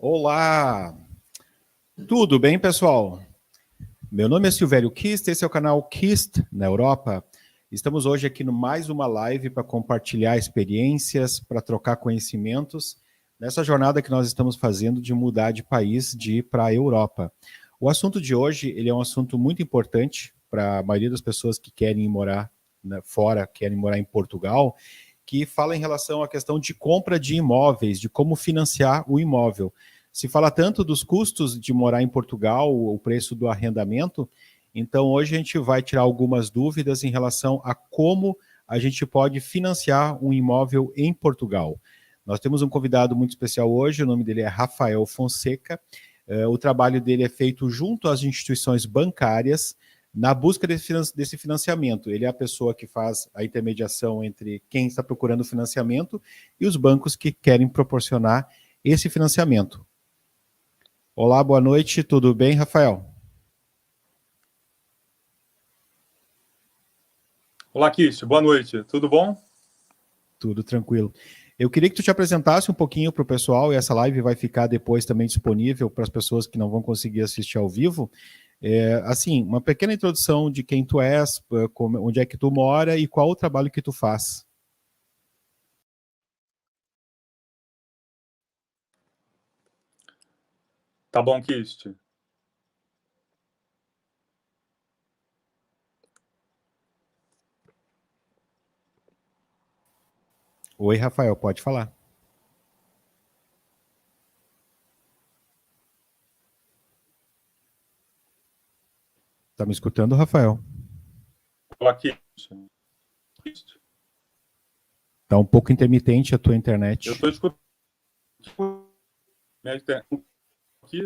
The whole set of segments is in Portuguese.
Olá! Tudo bem, pessoal? Meu nome é Silvério Kist, esse é o canal Kist na Europa. Estamos hoje aqui no mais uma live para compartilhar experiências, para trocar conhecimentos, nessa jornada que nós estamos fazendo de mudar de país, de ir para a Europa. O assunto de hoje ele é um assunto muito importante para a maioria das pessoas que querem morar fora, querem morar em Portugal, que fala em relação à questão de compra de imóveis, de como financiar o imóvel. Se fala tanto dos custos de morar em Portugal, o preço do arrendamento, então hoje a gente vai tirar algumas dúvidas em relação a como a gente pode financiar um imóvel em Portugal. Nós temos um convidado muito especial hoje, o nome dele é Rafael Fonseca. O trabalho dele é feito junto às instituições bancárias na busca desse financiamento. Ele é a pessoa que faz a intermediação entre quem está procurando financiamento e os bancos que querem proporcionar esse financiamento. Olá, boa noite, tudo bem, Rafael? Olá, Kist, boa noite, tudo bom? Tudo tranquilo. Eu queria que tu te apresentasse um pouquinho para o pessoal, e essa live vai ficar depois também disponível para as pessoas que não vão conseguir assistir ao vivo. Assim, uma pequena introdução de quem tu és, onde é que tu mora e qual o trabalho que tu faz. Tá bom, Kist. Oi, Rafael, pode falar. Tá me escutando, Rafael? Olá, Kist. Tá um pouco intermitente a tua internet. Eu estou escutando. Aqui.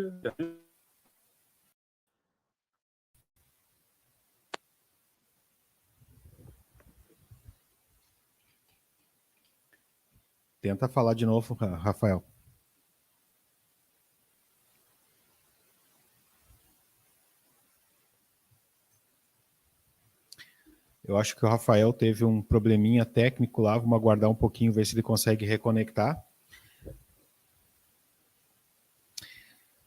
Tenta falar de novo, Rafael. Eu acho que o Rafael teve um probleminha técnico lá, vamos aguardar um pouquinho, ver se ele consegue reconectar.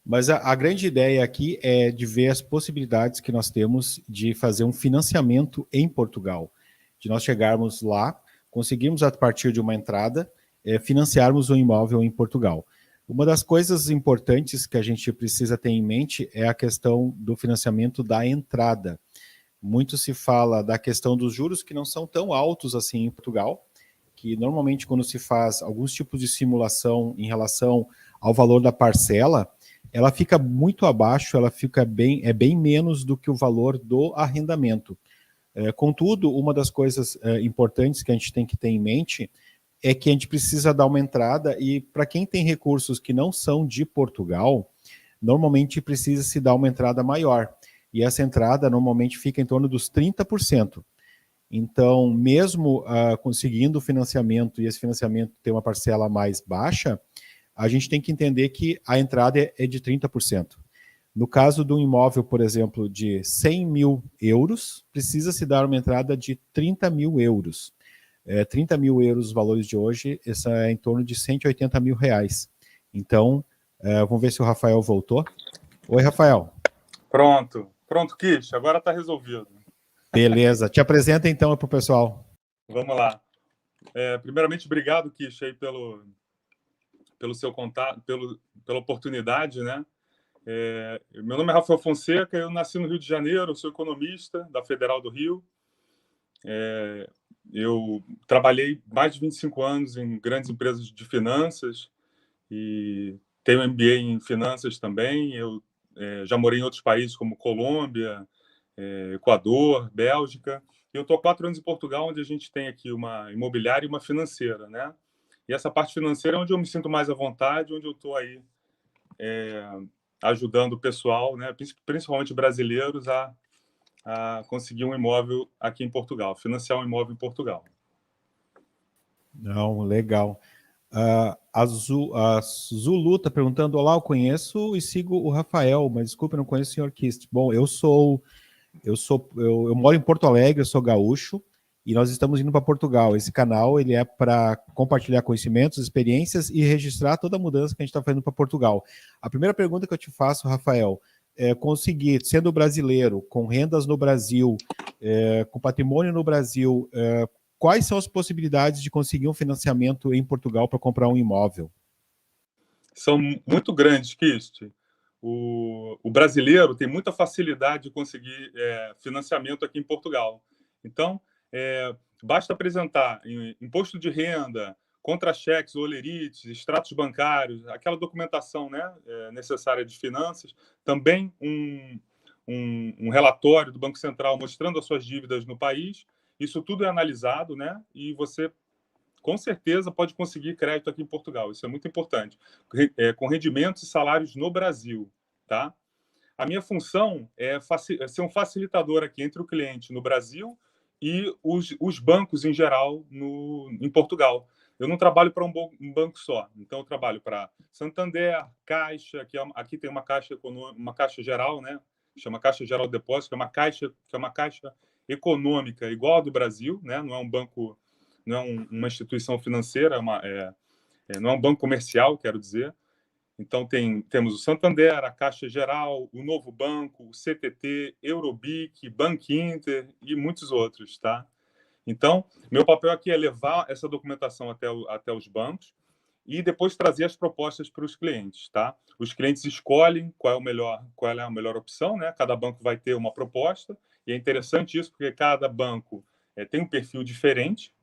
Mas a grande ideia aqui é de ver as possibilidades que nós temos de fazer um financiamento em Portugal. De nós chegarmos lá, conseguirmos, a partir de uma entrada, financiarmos um imóvel em Portugal. Uma das coisas importantes que a gente precisa ter em mente é a questão do financiamento da entrada. Muito se fala da questão dos juros que não são tão altos assim em Portugal, que normalmente quando se faz alguns tipos de simulação em relação ao valor da parcela, ela fica muito abaixo, ela fica bem menos do que o valor do arrendamento. Contudo, uma das coisas importantes que a gente tem que ter em mente é que a gente precisa dar uma entrada e para quem tem recursos que não são de Portugal, normalmente precisa se dar uma entrada maior. E essa entrada normalmente fica em torno dos 30%. Então, mesmo conseguindo financiamento e esse financiamento ter uma parcela mais baixa, a gente tem que entender que a entrada é de 30%. No caso de um imóvel, por exemplo, de 100 mil euros, precisa se dar uma entrada de 30 mil euros. 30 mil euros, os valores de hoje, isso é em torno de 180 mil reais. Então, vamos ver se o Rafael voltou. Oi, Rafael. Pronto, Kist, agora está resolvido. Beleza, te apresenta então para o pessoal. Vamos lá. Primeiramente, obrigado, Kist, aí pelo seu contato, pela oportunidade, né? Meu nome é Rafael Fonseca, eu nasci no Rio de Janeiro, sou economista da Federal do Rio. Eu trabalhei mais de 25 anos em grandes empresas de finanças e tenho MBA em finanças também. Eu já morei em outros países como Colômbia, Equador, Bélgica. E eu estou há 4 anos em Portugal, onde a gente tem aqui uma imobiliária e uma financeira, né? E essa parte financeira é onde eu me sinto mais à vontade, onde eu estou aí ajudando o pessoal, né, principalmente brasileiros, a conseguir um imóvel aqui em Portugal, financiar um imóvel em Portugal. Não, legal. A Zulu está perguntando: olá, eu conheço e sigo o Rafael, mas desculpe, eu não conheço o senhor Kist. Bom, eu moro em Porto Alegre, eu sou gaúcho, e nós estamos indo para Portugal. Esse canal ele é para compartilhar conhecimentos, experiências e registrar toda a mudança que a gente está fazendo para Portugal. A primeira pergunta que eu te faço, Rafael, é conseguir, sendo brasileiro, com rendas no Brasil, com patrimônio no Brasil, quais são as possibilidades de conseguir um financiamento em Portugal para comprar um imóvel? São muito grandes, Kist. O brasileiro tem muita facilidade de conseguir financiamento aqui em Portugal. Então, basta apresentar imposto de renda, contra-cheques, olerites, extratos bancários, aquela documentação, né, necessária de finanças, também um relatório do Banco Central mostrando as suas dívidas no país. Isso tudo é analisado, né, e você com certeza pode conseguir crédito aqui em Portugal. Isso é muito importante. Com rendimentos e salários no Brasil, tá? A minha função é ser um facilitador aqui entre o cliente no Brasil e os bancos em geral em Portugal. Eu não trabalho para um banco só. Então, eu trabalho para Santander, Caixa, aqui tem uma caixa geral, né? Chama Caixa Geral de Depósito, que é uma caixa econômica igual a do Brasil, né? Não é um banco, não é uma instituição financeira, não é um banco comercial, quero dizer. Então, temos o Santander, a Caixa Geral, o Novo Banco, o CTT, Eurobic, Bankinter e muitos outros, tá? Então, meu papel aqui é levar essa documentação até os bancos e depois trazer as propostas para os clientes, tá? Os clientes escolhem qual é a melhor opção, né? Cada banco vai ter uma proposta e é interessante isso porque cada banco tem um perfil diferente.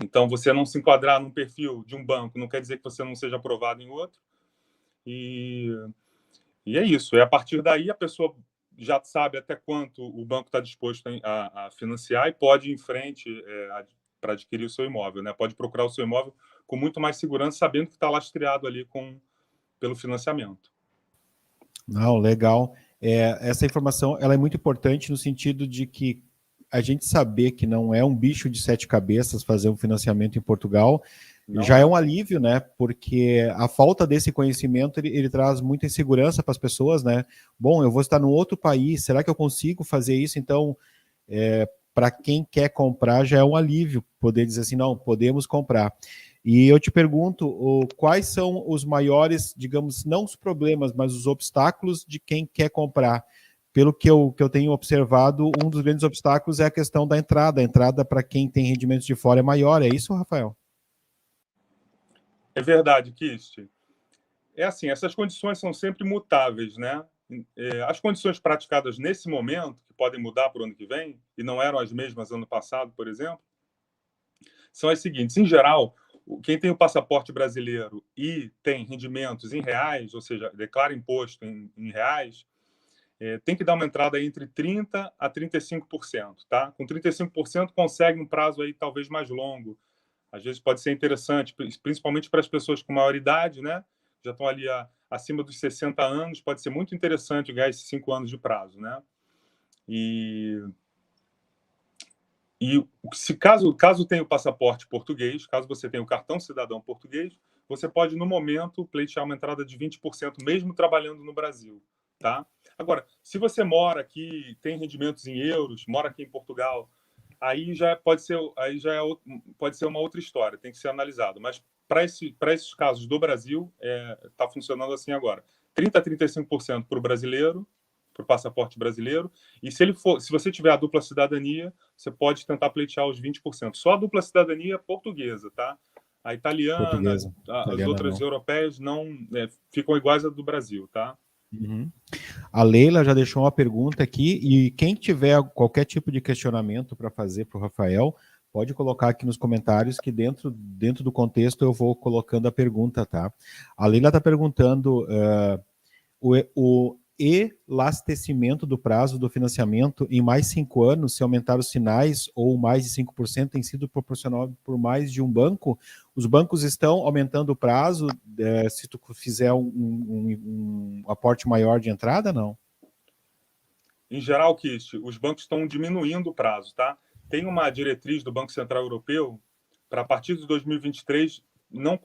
Então, você não se enquadrar num perfil de um banco não quer dizer que você não seja aprovado em outro. E é isso. A partir daí, a pessoa já sabe até quanto o banco está disposto a financiar e pode ir em frente para adquirir o seu imóvel, né? Pode procurar o seu imóvel com muito mais segurança, sabendo que está lastreado ali pelo financiamento. Não, legal. Essa informação ela é muito importante no sentido de que a gente saber que não é um bicho de sete cabeças fazer um financiamento em Portugal Não já é um alívio, né? Porque a falta desse conhecimento ele traz muita insegurança para as pessoas, né? Bom, eu vou estar no outro país, será que eu consigo fazer isso? Então, para quem quer comprar, já é um alívio poder dizer assim, não, podemos comprar. E eu te pergunto, quais são os maiores, digamos, não os problemas, mas os obstáculos de quem quer comprar? Pelo que eu tenho observado, um dos grandes obstáculos é a questão da entrada. A entrada para quem tem rendimentos de fora é maior, é isso, Rafael? É verdade, Kist. É assim, essas condições são sempre mutáveis, né? As condições praticadas nesse momento, que podem mudar para o ano que vem, e não eram as mesmas ano passado, por exemplo, são as seguintes. Em geral, quem tem o passaporte brasileiro e tem rendimentos em reais, ou seja, declara imposto em reais, tem que dar uma entrada entre 30% a 35%. Tá? Com 35% consegue um prazo aí talvez mais longo. Às vezes pode ser interessante, principalmente para as pessoas com maior idade, né? Já estão ali acima dos 60 anos, pode ser muito interessante ganhar esses 5 anos de prazo, né? E se caso tenha o passaporte português, caso você tenha o cartão cidadão português, você pode, no momento, pleitear uma entrada de 20%, mesmo trabalhando no Brasil, tá? Agora, se você mora aqui, tem rendimentos em euros, mora aqui em Portugal, aí já pode ser uma outra história, tem que ser analisado. Mas para esses casos do Brasil, está funcionando assim agora. 30% a 35% para o brasileiro, para o passaporte brasileiro, e se você tiver a dupla cidadania, você pode tentar pleitear os 20%. Só a dupla cidadania portuguesa, tá? A italiana, Portuguesa. as Italiana outras não. europeias não ficam iguais à do Brasil, tá? Uhum. A Leila já deixou uma pergunta aqui, e quem tiver qualquer tipo de questionamento para fazer para o Rafael, pode colocar aqui nos comentários, que dentro do contexto eu vou colocando a pergunta, tá? A Leila está perguntando o elastecimento do prazo do financiamento em mais 5 anos, se aumentar os sinais ou mais de 5% tem sido proporcional por mais de um banco. Os bancos estão aumentando o prazo se tu fizer um aporte maior de entrada, não? Em geral, Kist, os bancos estão diminuindo o prazo, tá? Tem uma diretriz do Banco Central Europeu para, a partir de 2023, não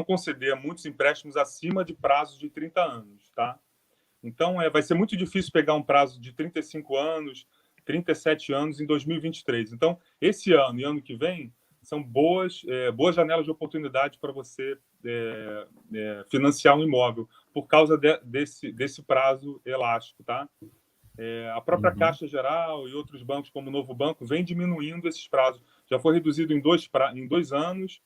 conceder muitos empréstimos acima de prazos de 30 anos, tá? Então, vai ser muito difícil pegar um prazo de 35 anos, 37 anos em 2023. Então, esse ano e ano que vem são boas janelas de oportunidade para você financiar um imóvel, por causa desse prazo elástico, tá? A própria Caixa Geral e outros bancos, como o Novo Banco, vem diminuindo esses prazos. Já foi reduzido em 2 anos,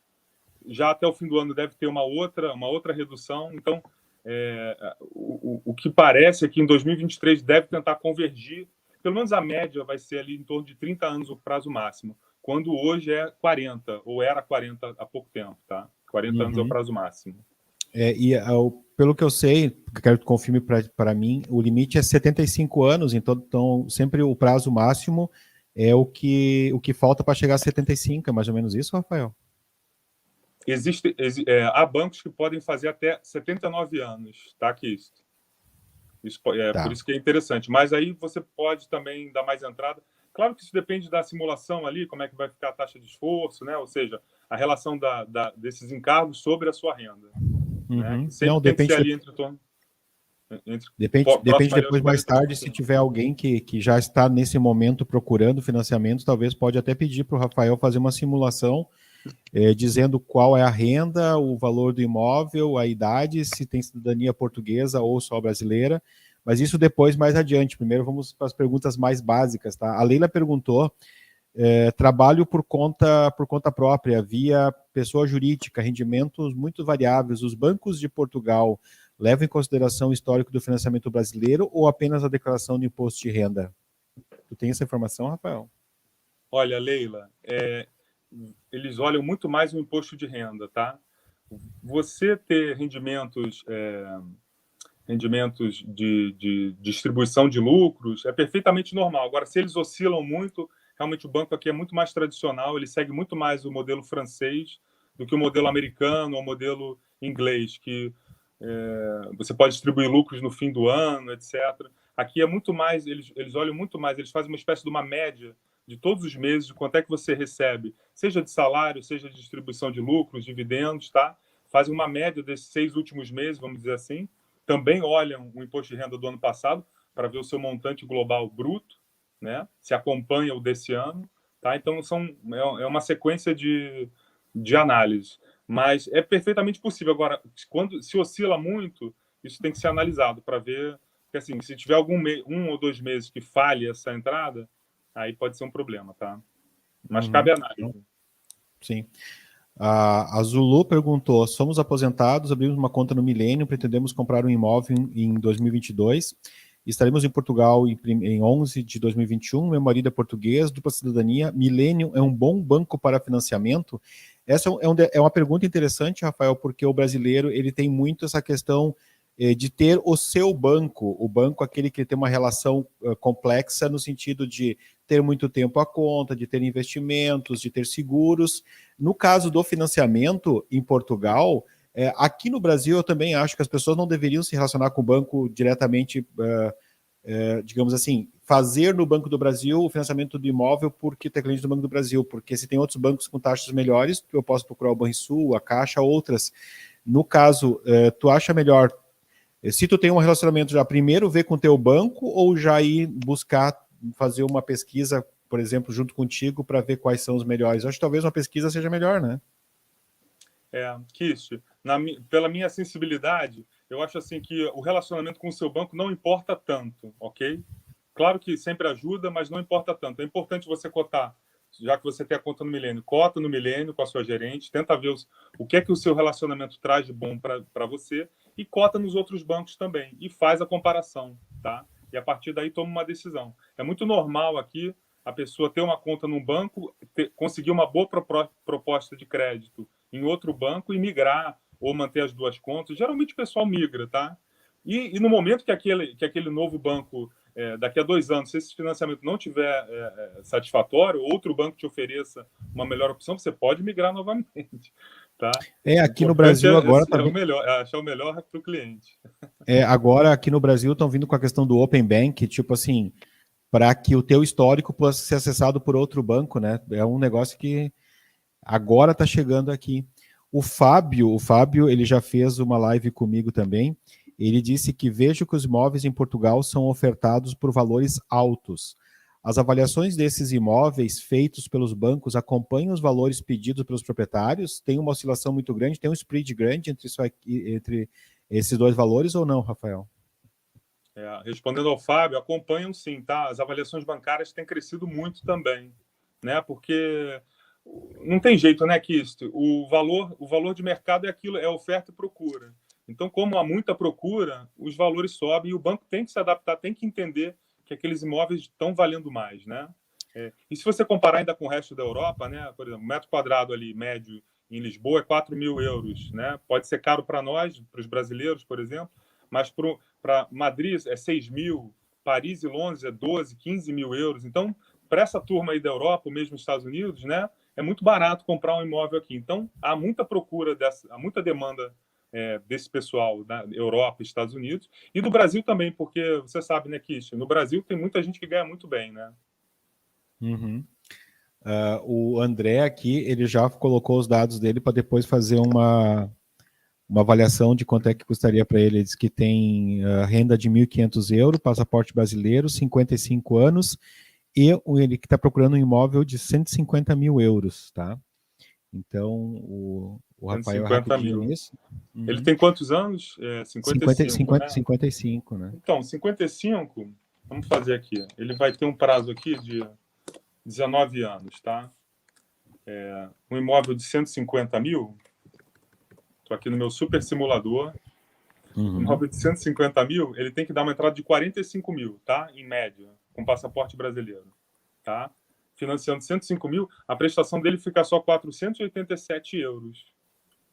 já até o fim do ano deve ter uma outra redução. Então, o que parece é que em 2023 deve tentar convergir, pelo menos a média vai ser ali em torno de 30 anos o prazo máximo, quando hoje é 40, ou era 40 há pouco tempo, tá? 40 anos é o prazo máximo. Pelo que eu sei, quero que tu confirme para mim, o limite é 75 anos, então sempre o prazo máximo é o que falta para chegar a 75, é mais ou menos isso, Rafael? Há bancos que podem fazer até 79 anos, tá, Kisto? Tá. Por isso que é interessante. Mas aí você pode também dar mais entrada. Claro que isso depende da simulação ali, como é que vai ficar a taxa de esforço, né? Ou seja, a relação desses encargos sobre a sua renda. Né? Sempre não, tem depende, que ser ali entre depende depois, mais tarde, se tiver alguém que já está nesse momento procurando financiamento, talvez pode até pedir para o Rafael fazer uma simulação dizendo qual é a renda, o valor do imóvel, a idade, se tem cidadania portuguesa ou só brasileira, mas isso depois, mais adiante. Primeiro vamos para as perguntas mais básicas, tá? A Leila perguntou, trabalho por conta própria, via pessoa jurídica, rendimentos muito variáveis, os bancos de Portugal levam em consideração o histórico do financiamento brasileiro ou apenas a declaração de imposto de renda? Tu tem essa informação, Rafael? Olha, Leila, eles olham muito mais o imposto de renda, tá? Você ter rendimentos de distribuição de lucros é perfeitamente normal. Agora, se eles oscilam muito, realmente o banco aqui é muito mais tradicional, ele segue muito mais o modelo francês do que o modelo americano ou o modelo inglês, que você pode distribuir lucros no fim do ano, etc. Aqui é muito mais, eles olham muito mais, eles fazem uma espécie de uma média de todos os meses, de quanto é que você recebe, seja de salário, seja de distribuição de lucros, dividendos, tá? Fazem uma média desses 6 últimos meses, vamos dizer assim. Também olham o imposto de renda do ano passado para ver o seu montante global bruto, né? Se acompanha o desse ano, tá? Então é uma sequência de análise, mas é perfeitamente possível. Agora, quando se oscila muito, isso tem que ser analisado para ver, porque assim, se tiver um ou 2 meses que falhe essa entrada, aí pode ser um problema, tá? Mas cabe análise. Sim. A Zulu perguntou, somos aposentados, abrimos uma conta no Milênio, pretendemos comprar um imóvel em 2022, estaremos em Portugal em 11 de 2021, meu marido é português, dupla cidadania, Milênio é um bom banco para financiamento? Essa é uma pergunta interessante, Rafael, porque o brasileiro ele tem muito essa questão de ter o seu banco, o banco aquele que tem uma relação complexa no sentido de ter muito tempo à conta, de ter investimentos, de ter seguros. No caso do financiamento em Portugal, aqui no Brasil eu também acho que as pessoas não deveriam se relacionar com o banco diretamente, digamos assim, fazer no Banco do Brasil o financiamento do imóvel porque tem cliente do Banco do Brasil, porque se tem outros bancos com taxas melhores, eu posso procurar o Banrisul, a Caixa, outras. No caso, tu acha melhor, se tu tem um relacionamento já, primeiro ver com o teu banco ou já ir buscar fazer uma pesquisa, por exemplo, junto contigo para ver quais são os melhores? Acho que talvez uma pesquisa seja melhor, né? Kish, pela minha sensibilidade, eu acho assim que o relacionamento com o seu banco não importa tanto, ok? Claro que sempre ajuda, mas não importa tanto. É importante você cotar, já que você tem a conta no Milênio, cota no Milênio com a sua gerente, tenta ver o que é que o seu relacionamento traz de bom para você e cota nos outros bancos também e faz a comparação, tá? E a partir daí toma uma decisão. É muito normal aqui a pessoa ter uma conta num banco, conseguir uma boa proposta de crédito em outro banco e migrar ou manter as duas contas. Geralmente o pessoal migra, tá? E no momento que aquele novo banco, daqui a 2 anos, se esse financiamento não tiver satisfatório, outro banco te ofereça uma melhor opção, você pode migrar novamente, tá? Aqui no Brasil agora achar o melhor para o cliente. Agora aqui no Brasil estão vindo com a questão do Open Bank, tipo assim, para que o teu histórico possa ser acessado por outro banco, né? É um negócio que agora está chegando aqui. O Fábio, ele já fez uma live comigo também. Ele disse que vejo que os imóveis em Portugal são ofertados por valores altos. as avaliações desses imóveis feitos pelos bancos acompanham os valores pedidos pelos proprietários? Tem uma oscilação muito grande? Tem um spread grande entre esses dois valores ou não, Rafael? Respondendo ao Fábio, acompanham sim, tá? As avaliações bancárias têm crescido muito também, né? Porque não tem jeito, né, Kisto? O valor de mercado é aquilo, é oferta e procura. Então, como há muita procura, os valores sobem e o banco tem que se adaptar, tem que entender que aqueles imóveis estão valendo mais, né? E se você comparar ainda com o resto da Europa, né? Por exemplo, metro quadrado ali, médio, em Lisboa é 4.000 euros, né? Pode ser caro para nós, para os brasileiros, por exemplo, mas para Madrid é 6.000, Paris e Londres é 12, 15 mil euros. Então, para essa turma aí da Europa, ou mesmo nos Estados Unidos, né? É muito barato comprar um imóvel aqui. Então, há muita procura, há muita demanda desse pessoal da Europa, Estados Unidos, e do Brasil também, porque você sabe, né, Kish, no Brasil tem muita gente que ganha muito bem, né? Uhum. O André aqui, ele já colocou os dados dele para depois fazer uma avaliação de quanto é que custaria para ele. Ele diz que tem renda de 1.500 euros, passaporte brasileiro, 55 anos, e ele que está procurando um imóvel de 150 mil euros, tá? Então, o Rafael é 150 rapidinho mil. nisso. Ele tem quantos anos? 55, né? 55, né? Então, 55, vamos fazer aqui. Ele vai ter um prazo aqui de 19 anos, tá? Um imóvel de 150 mil, estou aqui no meu super simulador. Um imóvel de 150 mil, ele tem que dar uma entrada de 45 mil, tá? Em média, com passaporte brasileiro, tá? Financiando 105 mil, a prestação dele fica só 487 euros.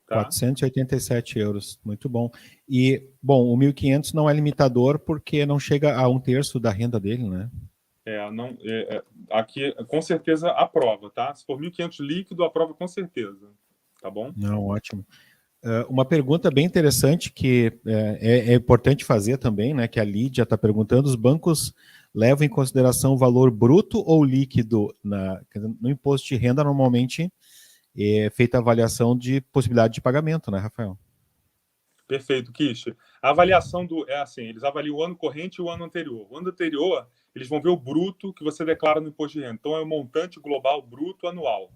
Tá? 487 euros, muito bom. E, bom, o 1.500 não é limitador porque não chega a 1/3 da renda dele, né? Aqui, com certeza, aprova, tá? Se for 1.500 líquido, aprova com certeza, tá bom? Não, ótimo. Uma pergunta bem interessante que é importante fazer também, né? Que a Lídia está perguntando: os bancos levam em consideração o valor bruto ou líquido no imposto de renda? Normalmente é feita a avaliação de possibilidade de pagamento, né, Rafael? Perfeito, Kish. A avaliação é assim, eles avaliam o ano corrente e o ano anterior. O ano anterior, eles vão ver o bruto que você declara no imposto de renda. Então, é o montante global bruto anual.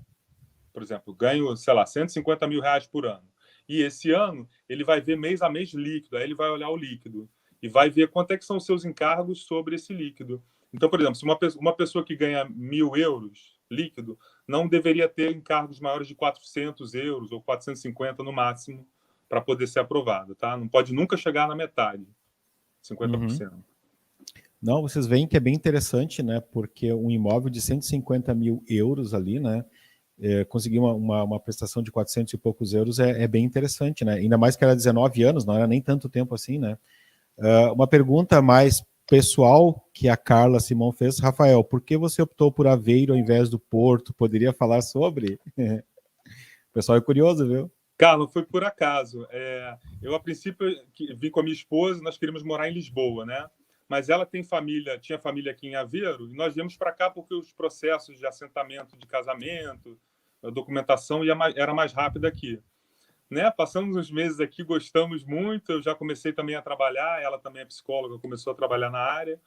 Por exemplo, ganho, sei lá, 150 mil reais por ano. E esse ano, ele vai ver mês a mês líquido. Aí ele vai olhar o líquido e vai ver quanto é que são os seus encargos sobre esse líquido. Então, por exemplo, se uma pessoa que ganha 1.000 euros líquido não deveria ter encargos maiores de 400 euros ou 450 no máximo para poder ser aprovado, tá? Não pode nunca chegar na metade, 50%. Não, vocês veem que é bem interessante, né? Porque um imóvel de 150 mil euros ali, né? Conseguir uma prestação de 400 e poucos euros é bem interessante, né? Ainda mais que era 19 anos, não era nem tanto tempo assim, né? Uma pergunta mais pessoal que a Carla Simão fez: Rafael, por que você optou por Aveiro ao invés do Porto? Poderia falar sobre? O pessoal é curioso, viu? Carla, foi por acaso. Eu, a princípio, vim com a minha esposa, nós queríamos morar em Lisboa, né? Mas ela tinha família aqui em Aveiro, e nós viemos para cá porque os processos de assentamento de casamento, a documentação era mais rápida aqui. Né? Passamos uns meses aqui, gostamos muito, eu já comecei também a trabalhar, ela também é psicóloga, começou a trabalhar na área.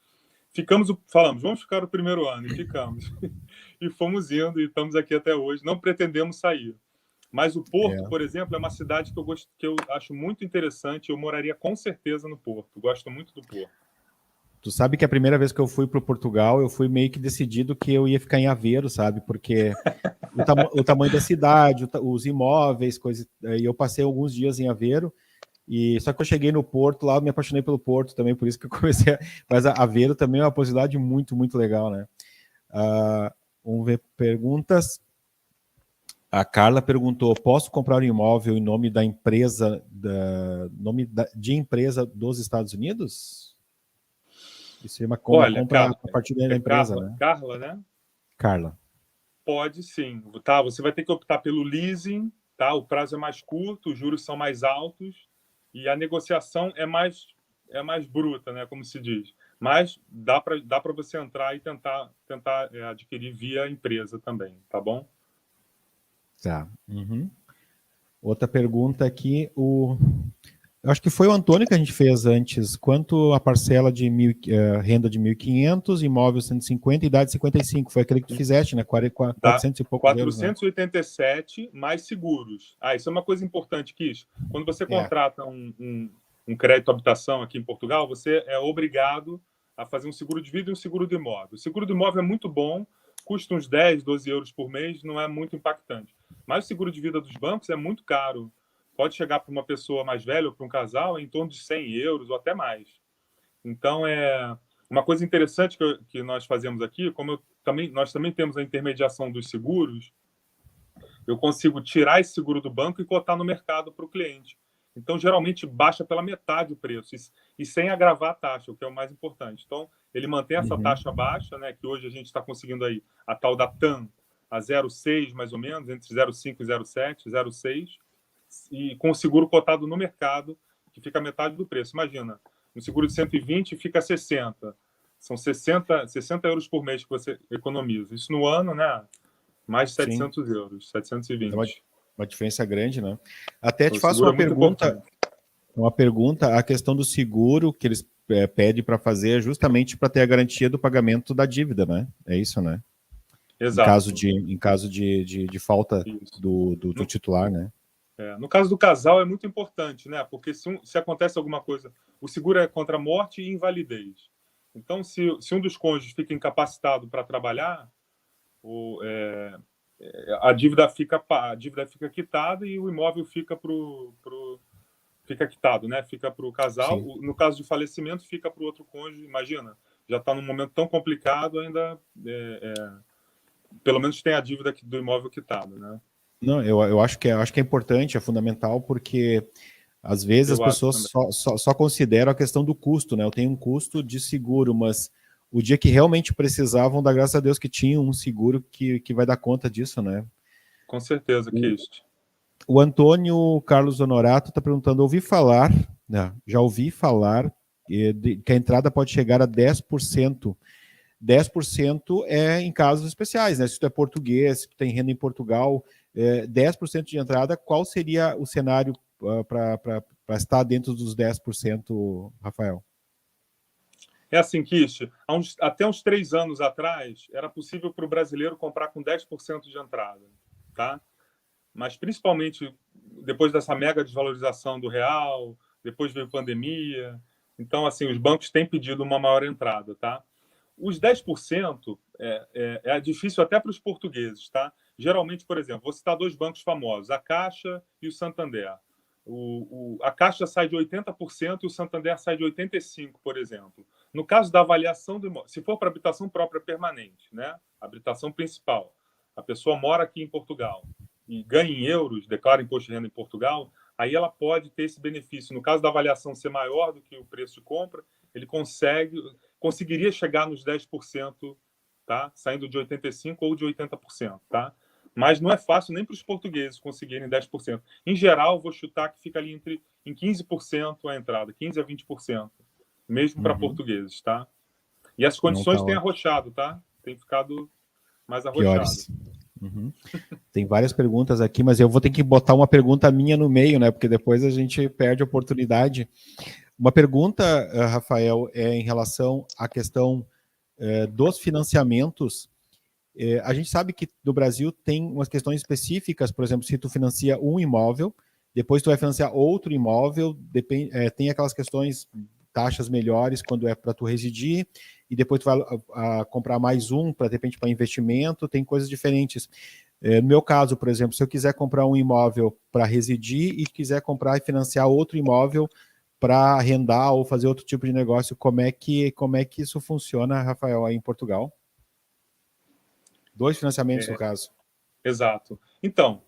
Falamos, vamos ficar o primeiro ano, e ficamos. E fomos indo, e estamos aqui até hoje, não pretendemos sair. Mas o Porto, por exemplo, é uma cidade que eu acho muito interessante. Eu moraria com certeza no Porto. Gosto muito do Porto. Tu sabe que a primeira vez que eu fui para Portugal, eu fui meio que decidido que eu ia ficar em Aveiro, sabe? Porque o tamanho da cidade, os imóveis, coisas. E eu passei alguns dias em Aveiro. E só que eu cheguei no Porto lá, eu me apaixonei pelo Porto também, por isso que eu comecei. Mas Aveiro também é uma possibilidade muito, muito legal, né? Vamos ver perguntas. A Carla perguntou: posso comprar um imóvel em nome da empresa, de empresa dos Estados Unidos? Isso é uma compra a partir da empresa, né? Carla, né? Carla. Pode sim. Tá, você vai ter que optar pelo leasing, tá? O prazo é mais curto, os juros são mais altos e a negociação é mais bruta, né? Como se diz. Mas dá para você entrar e tentar adquirir via empresa também, tá bom? Tá. Uhum. Outra pergunta aqui, Eu acho que foi o Antônio que a gente fez antes. Quanto a parcela de renda de 1.500, imóvel 150, idade 55. Foi aquele que tu fizeste, né? Dá 400 e poucos euros, né? 487 mais seguros. Isso é uma coisa importante, Kish. Quando você É. contrata um crédito habitação aqui em Portugal, você é obrigado a fazer um seguro de vida e um seguro de imóvel. O seguro de imóvel é muito bom, custa uns 10, 12 euros por mês, não é muito impactante. Mas o seguro de vida dos bancos é muito caro. Pode chegar para uma pessoa mais velha ou para um casal em torno de 100 euros ou até mais. Então, uma coisa interessante que nós fazemos aqui, nós também temos a intermediação dos seguros, eu consigo tirar esse seguro do banco e cotar no mercado para o cliente. Então, geralmente, baixa pela metade o preço, e sem agravar a taxa, o que é o mais importante. Então, ele mantém essa taxa baixa, né, que hoje a gente está conseguindo aí, a tal da TAM, a 0,6 mais ou menos, entre 0,5 e 0,7, 0,6, e com o seguro cotado no mercado, que fica a metade do preço. Imagina, no seguro de 120 fica 60. São 60 euros por mês que você economiza. Isso no ano, né? Mais de Sim. 700 euros, É 720. uma diferença grande, né? Até te O faço seguro é muito importante. uma pergunta, a questão do seguro que eles pedem para fazer é justamente para ter a garantia do pagamento da dívida, né? É isso, né? Exato. Em caso de falta Isso. do titular, né? No caso do casal é muito importante, né? Porque se acontece alguma coisa, o seguro é contra morte e invalidez. Então, se um dos cônjuges fica incapacitado para trabalhar, a dívida fica quitada e o imóvel fica fica quitado, né? Fica para o casal. Sim. No caso de falecimento, fica para o outro cônjuge. Imagina, já está num momento tão complicado, ainda pelo menos tem a dívida do imóvel quitado, né? Não, eu acho que é importante, é fundamental, porque às vezes as Eu acho pessoas também. só consideram a questão do custo, né? Eu tenho um custo de seguro, mas o dia que realmente precisavam, dá graças a Deus que tinha um seguro que vai dar conta disso, né? Com certeza, Kist. O Antônio Carlos Honorato está perguntando, ouvi falar, né, já ouvi falar que a entrada pode chegar a 10%. 10% é em casos especiais, né? Se tu é português, se tu tem renda em Portugal, 10% de entrada, qual seria o cenário para estar dentro dos 10%, Rafael? É assim, Kist, até uns 3 anos atrás, era possível para o brasileiro comprar com 10% de entrada, tá? Mas principalmente depois dessa mega desvalorização do real, depois veio pandemia. Então, assim, os bancos têm pedido uma maior entrada, tá? Os 10% é difícil até para os portugueses, tá? Geralmente, por exemplo, vou citar dois bancos famosos, a Caixa e o Santander. A Caixa sai de 80% e o Santander sai de 85%, por exemplo. No caso da avaliação do imóvel, se for para habitação própria permanente, né? Habitação principal, a pessoa mora aqui em Portugal e ganha em euros, declara imposto de renda em Portugal, aí ela pode ter esse benefício. No caso da avaliação ser maior do que o preço de compra, ele conseguiria chegar nos 10%, tá? Saindo de 85% ou de 80%, tá? Mas não é fácil nem para os portugueses conseguirem 10%. Em geral, vou chutar que fica ali em 15% a entrada, 15% a 20%, mesmo para portugueses, tá? E as Não, tá condições têm ótimo. arrochado, tá? Tem ficado mais arrochado. Piores. Uhum. Tem várias perguntas aqui, mas eu vou ter que botar uma pergunta minha no meio, né? Porque depois a gente perde a oportunidade. Uma pergunta, Rafael, é em relação à questão dos financiamentos. A gente sabe que no Brasil tem umas questões específicas, por exemplo, se tu financia um imóvel, depois tu vai financiar outro imóvel, tem aquelas questões, taxas melhores quando é para tu residir, e depois tu vai comprar mais um, para de repente para investimento, tem coisas diferentes. No meu caso, por exemplo, se eu quiser comprar um imóvel para residir e quiser comprar e financiar outro imóvel para arrendar ou fazer outro tipo de negócio, como é que isso funciona, Rafael, aí em Portugal? Dois financiamentos, no caso. Exato. Então,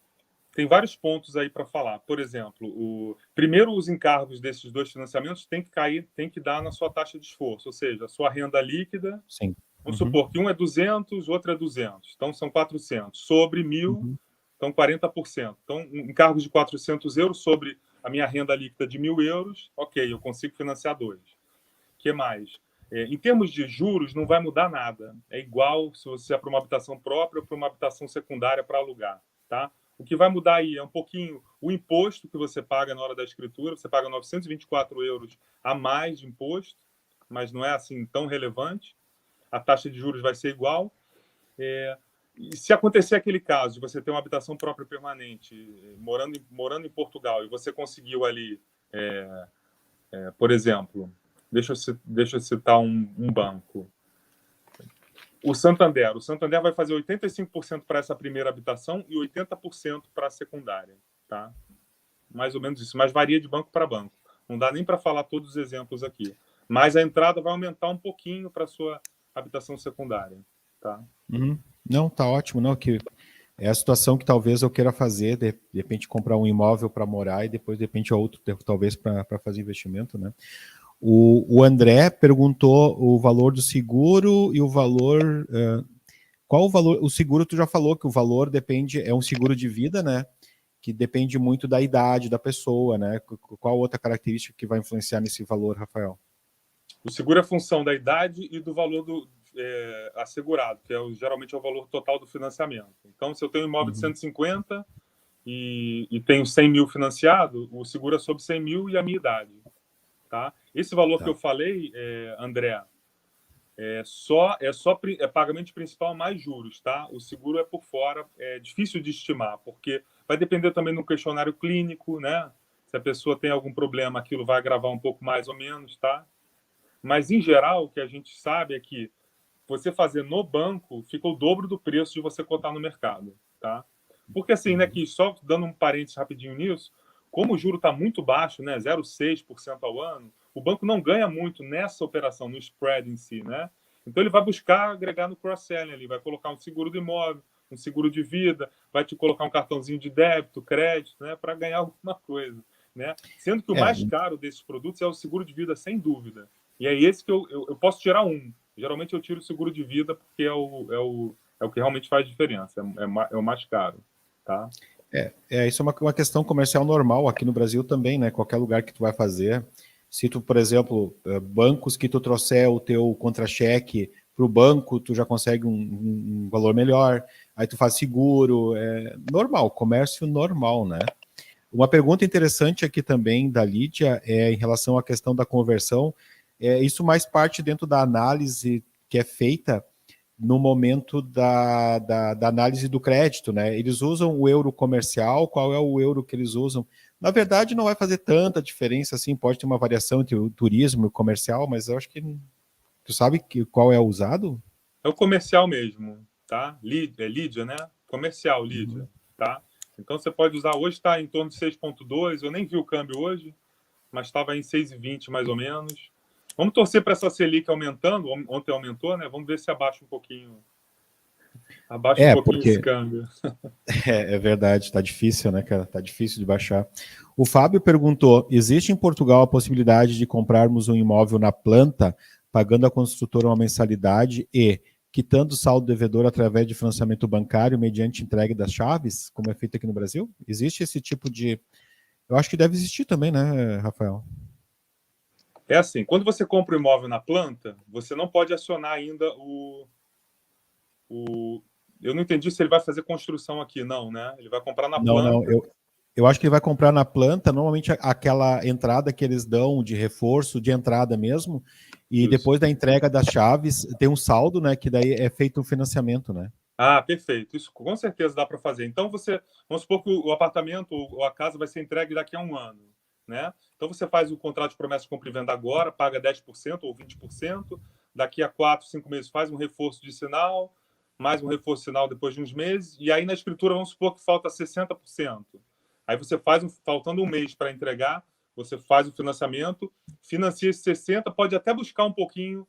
tem vários pontos aí para falar. Por exemplo, primeiro os encargos desses dois financiamentos tem que dar na sua taxa de esforço, ou seja, a sua renda líquida. Sim. Vamos supor que um é 200, outro é 200. Então, são 400. Sobre 1.000, então 40%. Então, encargos de 400 euros sobre a minha renda líquida de 1.000 euros, ok, eu consigo financiar dois. O que mais? Em termos de juros, não vai mudar nada. É igual se você é para uma habitação própria ou para uma habitação secundária para alugar, tá? O que vai mudar aí é um pouquinho o imposto que você paga na hora da escritura. Você paga 924 euros a mais de imposto, mas não é assim tão relevante. A taxa de juros vai ser igual. E se acontecer aquele caso de você ter uma habitação própria permanente, morando em Portugal, e você conseguiu ali, por exemplo, deixa eu citar um banco, o Santander. O Santander vai fazer 85% para essa primeira habitação e 80% para a secundária, tá? Mais ou menos isso, mas varia de banco para banco. Não dá nem para falar todos os exemplos aqui. Mas a entrada vai aumentar um pouquinho para a sua habitação secundária, tá? Uhum. Não, tá ótimo, não, que é a situação que talvez eu queira fazer, de repente comprar um imóvel para morar e depois de repente outro, talvez para fazer investimento, né? O André perguntou o valor do seguro e o valor. Qual o valor? O seguro, tu já falou que o valor depende, é um seguro de vida, né? Que depende muito da idade da pessoa, né? Qual outra característica que vai influenciar nesse valor, Rafael? O seguro é função da idade e do valor assegurado, que geralmente é o valor total do financiamento. Então, se eu tenho um imóvel de 150 e tenho 100 mil financiado, o seguro é sobre 100 mil e a minha idade. Tá? Esse valor que eu falei, André, é pagamento principal mais juros, tá? O seguro é por fora, é difícil de estimar, porque vai depender também do questionário clínico, né? Se a pessoa tem algum problema, aquilo vai agravar um pouco mais ou menos, tá? Mas, em geral, o que a gente sabe é que você fazer no banco fica o dobro do preço de você cotar no mercado, tá? Porque assim, né, que só dando um parênteses rapidinho nisso, como o juro está muito baixo, né, 0,6% ao ano, o banco não ganha muito nessa operação, no spread em si, né? Então ele vai buscar agregar no cross-selling ali, vai colocar um seguro de imóvel, um seguro de vida, vai te colocar um cartãozinho de débito, crédito, né, para ganhar alguma coisa, né? Sendo que o mais caro desses produtos é o seguro de vida, sem dúvida. E é esse que eu posso tirar um. Geralmente eu tiro o seguro de vida porque é o que realmente faz diferença, é o mais caro, tá? Isso é uma questão comercial normal aqui no Brasil também, né? Qualquer lugar que tu vai fazer, se tu, por exemplo, bancos que tu trouxer o teu contra-cheque para o banco, tu já consegue um valor melhor, aí tu faz seguro, é normal, comércio normal, né? Uma pergunta interessante aqui também da Lídia é em relação à questão da conversão. Isso mais parte dentro da análise que é feita no momento da análise do crédito, né? Eles usam o euro comercial, qual é o euro que eles usam? Na verdade, não vai fazer tanta diferença assim, pode ter uma variação entre o turismo e o comercial, mas eu acho que tu sabe qual é o usado? É o comercial mesmo, tá? Lídia, né? Comercial, Lídia, tá? Então você pode usar, hoje está em torno de 6,2, eu nem vi o câmbio hoje, mas estava em 6,20 mais ou menos. Vamos torcer para essa Selic aumentando, ontem aumentou, né? Vamos ver se abaixa um pouquinho. Abaixa um pouquinho esse câmbio. É verdade, tá difícil, né, cara? Tá difícil de baixar. O Fábio perguntou: existe em Portugal a possibilidade de comprarmos um imóvel na planta, pagando à construtora uma mensalidade e quitando o saldo devedor através de financiamento bancário mediante entrega das chaves, como é feito aqui no Brasil? Existe esse tipo de. Eu acho que deve existir também, né, Rafael? É assim, quando você compra o imóvel na planta, você não pode acionar ainda eu não entendi se ele vai fazer construção aqui, não, né? Ele vai comprar na Não, planta. eu acho que ele vai comprar na planta, normalmente aquela entrada que eles dão de reforço, de entrada mesmo, e depois da entrega das chaves, tem um saldo, né, que daí é feito o financiamento, né? Ah, perfeito. Isso com certeza dá para fazer. Então, vamos supor que o apartamento ou a casa vai ser entregue daqui a um ano, né? Então, você faz o contrato de promessa de compra e venda agora, paga 10% ou 20%, daqui a 4, 5 meses faz um reforço de sinal, mais um reforço de sinal depois de uns meses, e aí na escritura vamos supor que falta 60%. Aí você faltando um mês para entregar, você faz o financiamento, financia esse 60%, pode até buscar um pouquinho,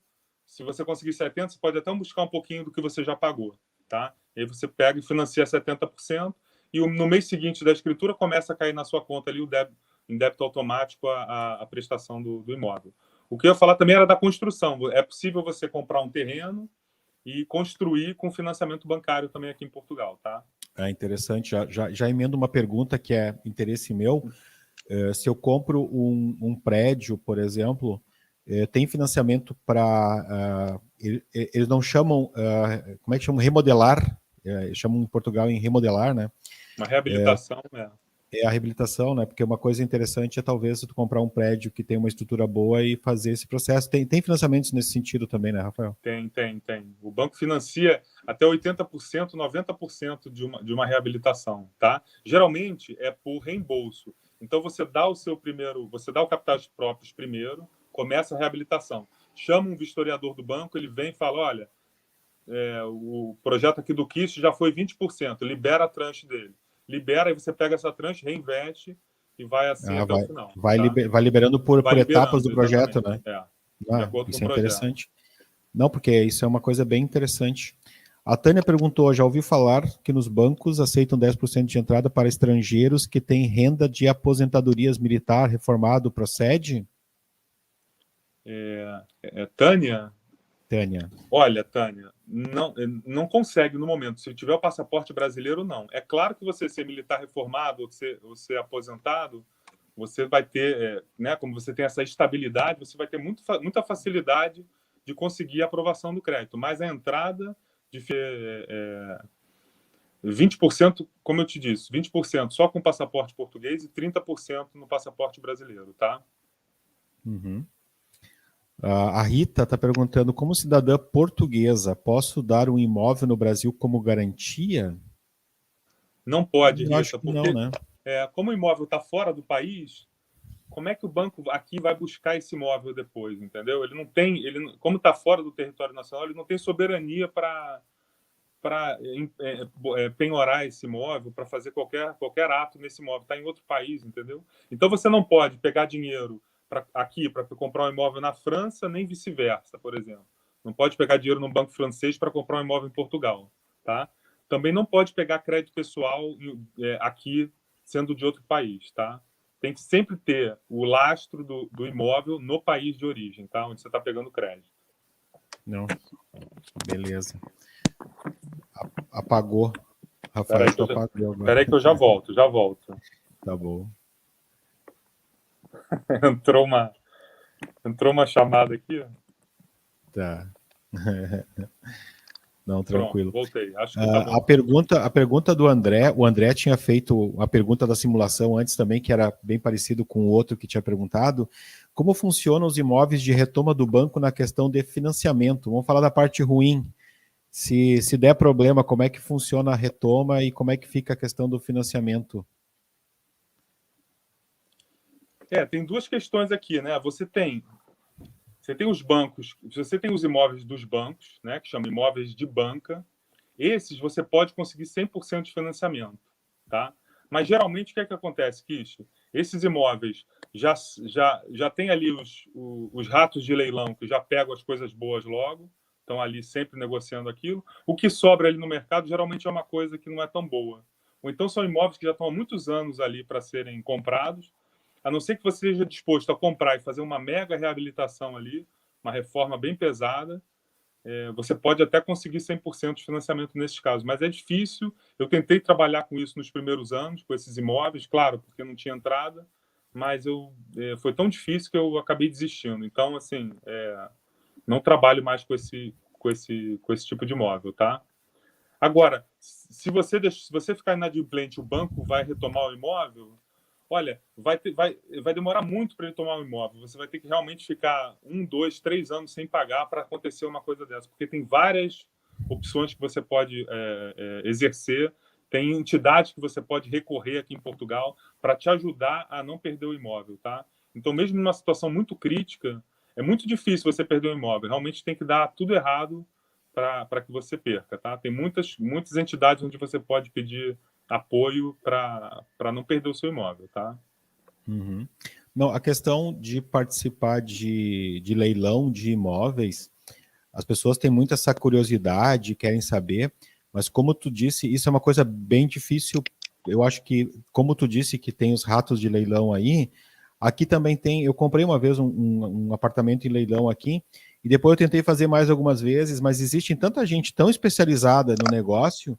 se você conseguir 70%, você pode até buscar um pouquinho do que você já pagou. Tá? E aí você pega e financia 70%, e no mês seguinte da escritura começa a cair na sua conta ali em débito automático a prestação do imóvel. O que eu ia falar também era da construção. É possível você comprar um terreno e construir com financiamento bancário também aqui em Portugal, tá? É interessante. Já emendo uma pergunta que é interesse meu. Se eu compro um prédio, por exemplo, tem financiamento para... eles não chamam... como é que chamam? Remodelar. Chamam em Portugal em remodelar, né? Uma reabilitação, É a reabilitação, né? Porque uma coisa interessante é talvez tu comprar um prédio que tem uma estrutura boa e fazer esse processo. Tem financiamentos nesse sentido também, né, Rafael? Tem. O banco financia até 80%, 90% de uma reabilitação, tá? Geralmente é por reembolso. Então você dá você dá o capital próprios primeiro, começa a reabilitação. Chama um vistoriador do banco, ele vem e fala, olha, o projeto aqui do KISS já foi 20%, libera a tranche dele. Libera, aí você pega essa tranche, reinveste e vai assim até o final. Vai tá? liberando por etapas do projeto, exatamente. né? De acordo com Isso o é projeto. interessante. Não, porque isso é uma coisa bem interessante. A Tânia perguntou, já ouvi falar que nos bancos aceitam 10% de entrada para estrangeiros que têm renda de aposentadorias militar reformado, procede? Tânia? Tânia. Olha, Tânia, não consegue no momento. Se tiver o passaporte brasileiro, não. É claro que você ser militar reformado ou ser aposentado, você vai ter, né, como você tem essa estabilidade, você vai ter muita facilidade de conseguir a aprovação do crédito. Mas a entrada de 20%, como eu te disse, 20% só com passaporte português e 30% no passaporte brasileiro, tá? Uhum. A Rita está perguntando, como cidadã portuguesa, posso dar um imóvel no Brasil como garantia? Não pode, Eu Rita, acho que porque não, né? como o imóvel está fora do país, como é que o banco aqui vai buscar esse imóvel depois, entendeu? Ele não tem, como está fora do território nacional, ele não tem soberania para penhorar esse imóvel, para fazer qualquer ato nesse imóvel, está em outro país, entendeu? Então você não pode pegar dinheiro aqui para comprar um imóvel na França, nem vice-versa, por exemplo. Não pode pegar dinheiro num banco francês para comprar um imóvel em Portugal, tá? Também não pode pegar crédito pessoal aqui, sendo de outro país, tá? Tem que sempre ter o lastro do imóvel no país de origem, tá? Onde você está pegando crédito. Não. Beleza. Apagou. Rafael, apagou agora. Peraí que eu já volto. Tá bom. Entrou uma chamada aqui. Tá. Não, tranquilo. Pronto, voltei. Acho que tá bom. A pergunta do André, o André tinha feito a pergunta da simulação antes também, que era bem parecido com o outro que tinha perguntado. Como funcionam os imóveis de retoma do banco na questão de financiamento? Vamos falar da parte ruim. Se der problema, como é que funciona a retoma e como é que fica a questão do financiamento? Tem duas questões aqui, né? Você tem os bancos, você tem os imóveis dos bancos, né, que chamam imóveis de banca. Esses você pode conseguir 100% de financiamento, tá? Mas geralmente o que é que acontece, Kish? Esses imóveis já tem ali os ratos de leilão que já pegam as coisas boas logo, estão ali sempre negociando aquilo. O que sobra ali no mercado geralmente é uma coisa que não é tão boa. Ou então são imóveis que já estão há muitos anos ali para serem comprados, a não ser que você esteja disposto a comprar e fazer uma mega reabilitação ali, uma reforma bem pesada, você pode até conseguir 100% de financiamento nesses casos, mas é difícil. Eu tentei trabalhar com isso nos primeiros anos, com esses imóveis, claro, porque não tinha entrada, mas foi tão difícil que eu acabei desistindo. Então, assim, não trabalho mais com esse tipo de imóvel, tá? Agora, se você ficar inadimplente, o banco vai retomar o imóvel. Olha, vai demorar muito para ele tomar um imóvel. Você vai ter que realmente ficar 1, 2, 3 anos sem pagar para acontecer uma coisa dessa, porque tem várias opções que você pode exercer, tem entidades que você pode recorrer aqui em Portugal para te ajudar a não perder o imóvel, tá? Então, mesmo numa situação muito crítica, é muito difícil você perder o imóvel. Realmente tem que dar tudo errado para que você perca, tá? Tem muitas entidades onde você pode pedir apoio para não perder o seu imóvel, tá? Uhum. Não, a questão de participar de leilão de imóveis, as pessoas têm muito essa curiosidade, querem saber, mas como tu disse, isso é uma coisa bem difícil. Eu acho que, como tu disse que tem os ratos de leilão aí, aqui também tem. Eu comprei uma vez um apartamento em leilão aqui, e depois eu tentei fazer mais algumas vezes, mas existe tanta gente tão especializada no negócio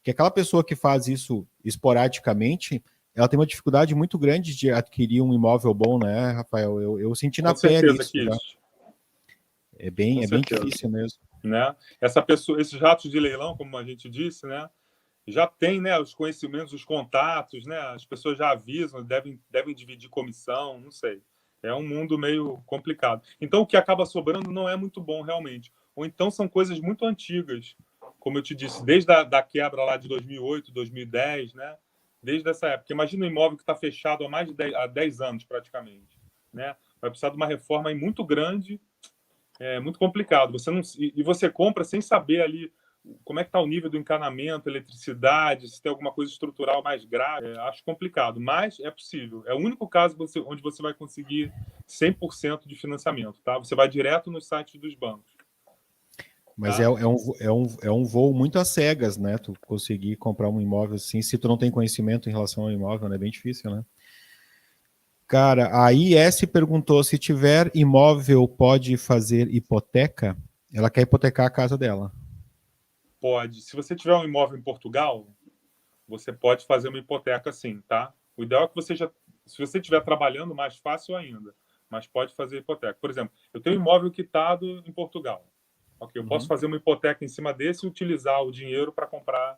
que aquela pessoa que faz isso esporadicamente, ela tem uma dificuldade muito grande de adquirir um imóvel bom, né, Rafael? Eu senti na pele isso. Já. É bem difícil mesmo. Né? Esses ratos de leilão, como a gente disse, né? já tem, né, os conhecimentos, os contatos, né? As pessoas já avisam, devem dividir comissão, não sei. É um mundo meio complicado. Então, o que acaba sobrando não é muito bom, realmente. Ou então são coisas muito antigas, como eu te disse, desde da quebra lá de 2008, 2010, né? Desde essa época. Imagina um imóvel que está fechado há mais de 10 anos, praticamente. Né? Vai precisar de uma reforma aí muito grande, muito complicado. Você não, e você compra sem saber ali como é que está o nível do encanamento, eletricidade, se tem alguma coisa estrutural mais grave. Acho complicado, mas é possível. É o único caso onde você vai conseguir 100% de financiamento. Tá? Você vai direto no site dos bancos. Mas Tá? é um voo muito às cegas, né? Tu conseguir comprar um imóvel assim, se tu não tem conhecimento em relação ao imóvel, né? É bem difícil, né? Cara, a IS perguntou se tiver imóvel pode fazer hipoteca. Ela quer hipotecar a casa dela. Pode. Se você tiver um imóvel em Portugal, você pode fazer uma hipoteca sim, tá? O ideal é que você já, se você estiver trabalhando, mais fácil ainda, mas pode fazer hipoteca. Por exemplo, eu tenho um imóvel quitado em Portugal. Ok, eu posso fazer uma hipoteca em cima desse e utilizar o dinheiro para comprar,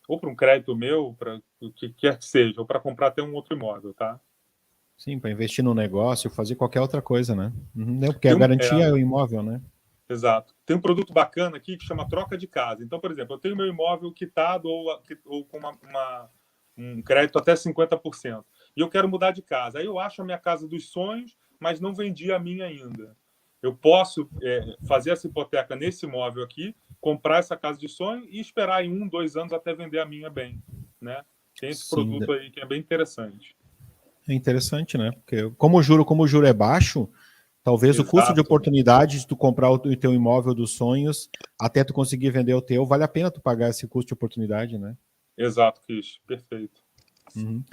ou para um crédito meu, para o que quer que seja, ou para comprar até um outro imóvel, tá? Sim, para investir no negócio, fazer qualquer outra coisa, né? Não, porque a Tem um, garantia é o imóvel, né? exato. Tem um produto bacana aqui que chama troca de casa. Então, por exemplo, eu tenho meu imóvel quitado ou com um crédito até 50%. E eu quero mudar de casa. Aí eu acho a minha casa dos sonhos, mas não vendi a minha ainda. Eu posso fazer essa hipoteca nesse imóvel aqui, comprar essa casa de sonho e esperar em 1, 2 anos até vender a minha bem. Né? Tem esse Sim, produto aí que é bem interessante. é interessante, né? Porque como o juro é baixo, talvez o custo de Exato. oportunidade de tu comprar o teu imóvel dos sonhos até tu conseguir vender o teu, vale a pena tu pagar esse custo de oportunidade, né? Exato, Cris. Perfeito. Uhum.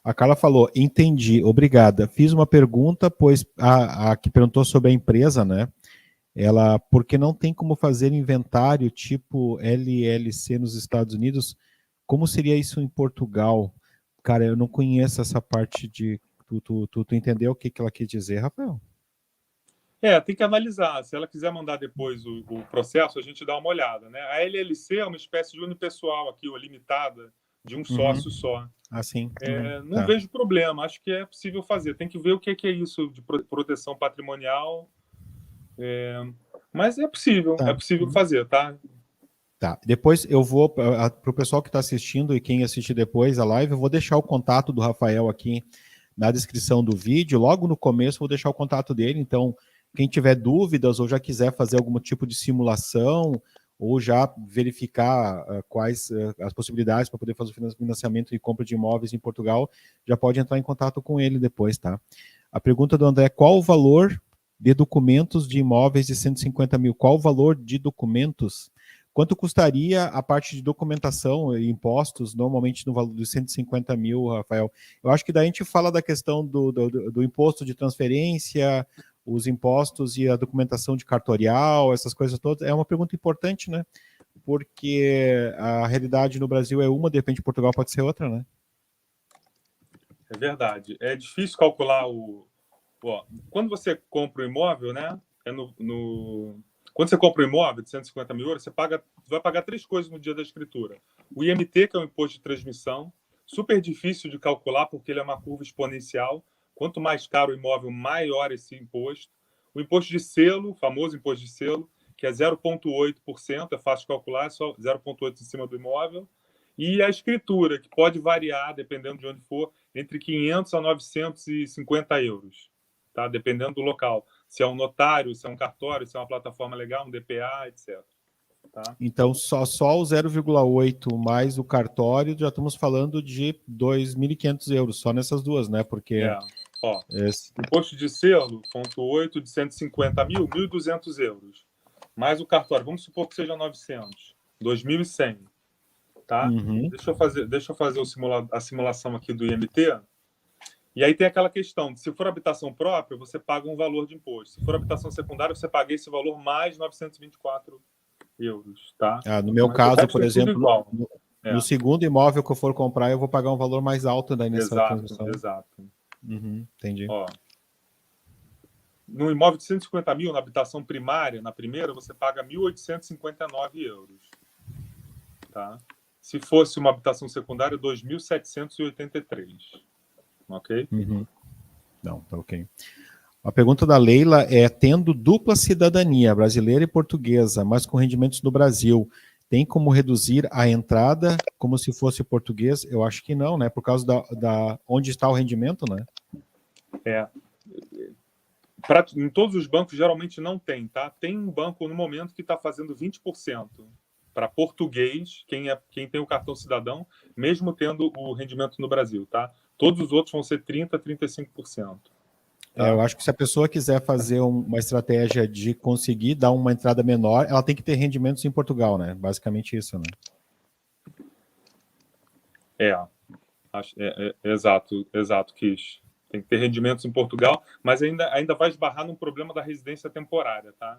A Carla falou, entendi, obrigada. Fiz uma pergunta, pois a que perguntou sobre a empresa, né? Ela, porque não tem como fazer inventário tipo LLC nos Estados Unidos, como seria isso em Portugal? Cara, eu não conheço essa parte de. Tu entendeu o que ela quis dizer, Rafael? Tem que analisar. Se ela quiser mandar depois o processo, a gente dá uma olhada. Né? A LLC é uma espécie de unipessoal aqui, ou limitada, de um Uhum. sócio só. Assim. Não Tá. vejo problema, acho que é possível fazer. Tem que ver o que é isso de proteção patrimonial. Mas é Tá. possível Uhum. fazer, tá? Tá. Depois eu vou, para o pessoal que está assistindo e quem assistir depois a live, eu vou deixar o contato do Rafael aqui na descrição do vídeo. Logo no começo, eu vou deixar o contato dele. Então, quem tiver dúvidas ou já quiser fazer algum tipo de simulação ou já verificar quais as possibilidades para poder fazer o financiamento e compra de imóveis em Portugal, já pode entrar em contato com ele depois, tá? A pergunta do André: qual o valor de documentos de imóveis de 150 mil? Qual o valor de documentos? Quanto custaria a parte de documentação e impostos, normalmente no valor de 150 mil, Rafael? Eu acho que daí a gente fala da questão do imposto de transferência, os impostos e a documentação de cartorial, essas coisas todas. É uma pergunta importante, né? Porque a realidade no Brasil é uma, de repente Portugal pode ser outra, né? É verdade. É difícil calcular quando você compra o imóvel, né? Quando você compra um imóvel de 150 mil euros, você vai pagar três coisas no dia da escritura. O IMT, que é o imposto de transmissão, super difícil de calcular porque ele é uma curva exponencial. Quanto mais caro o imóvel, maior esse imposto. O imposto de selo, o famoso imposto de selo, que é 0,8%, é fácil de calcular, é só 0,8% em cima do imóvel. E a escritura, que pode variar, dependendo de onde for, entre 500 a 950 euros, tá? Dependendo do local. Se é um notário, se é um cartório, se é uma plataforma legal, um DPA, etc. Tá? Então, só o 0,8 mais o cartório, já estamos falando de 2.500 euros, só nessas duas, né? Porque. Ó, imposto de selo, 0,8 de 150 mil, 1.200 euros. Mais o cartório, vamos supor que seja 900, 2.100. Tá? Uhum. Deixa eu fazer a simulação aqui do IMT. E aí tem aquela questão, se for habitação própria, você paga um valor de imposto. Se for habitação secundária, você paga esse valor mais 924 euros, tá? No meu Mas o caso, resto por é tudo exemplo, igual. no segundo imóvel que eu for comprar, eu vou pagar um valor mais alto daí nessa Exato, transmissão. exato. Uhum, entendi. Ó, no imóvel de 150 mil, na habitação primária, na primeira, você paga 1.859 euros. Tá? Se fosse uma habitação secundária, 2.783. Ok? Uhum. Não, tá ok. A pergunta da Leila é: tendo dupla cidadania, brasileira e portuguesa, mas com rendimentos no Brasil, tem como reduzir a entrada como se fosse português? Eu acho que não, né? Por causa da onde está o rendimento, né? Em todos os bancos, geralmente não tem, tá? Tem um banco no momento que está fazendo 20% para português, quem tem o cartão cidadão, mesmo tendo o rendimento no Brasil, tá? Todos os outros vão ser 30%, 35%. Tá? Eu acho que se a pessoa quiser fazer uma estratégia de conseguir dar uma entrada menor, ela tem que ter rendimentos em Portugal, né? Basicamente isso, né? Exato, Kish. Tem que ter rendimentos em Portugal, mas ainda vai esbarrar num problema da residência temporária, tá?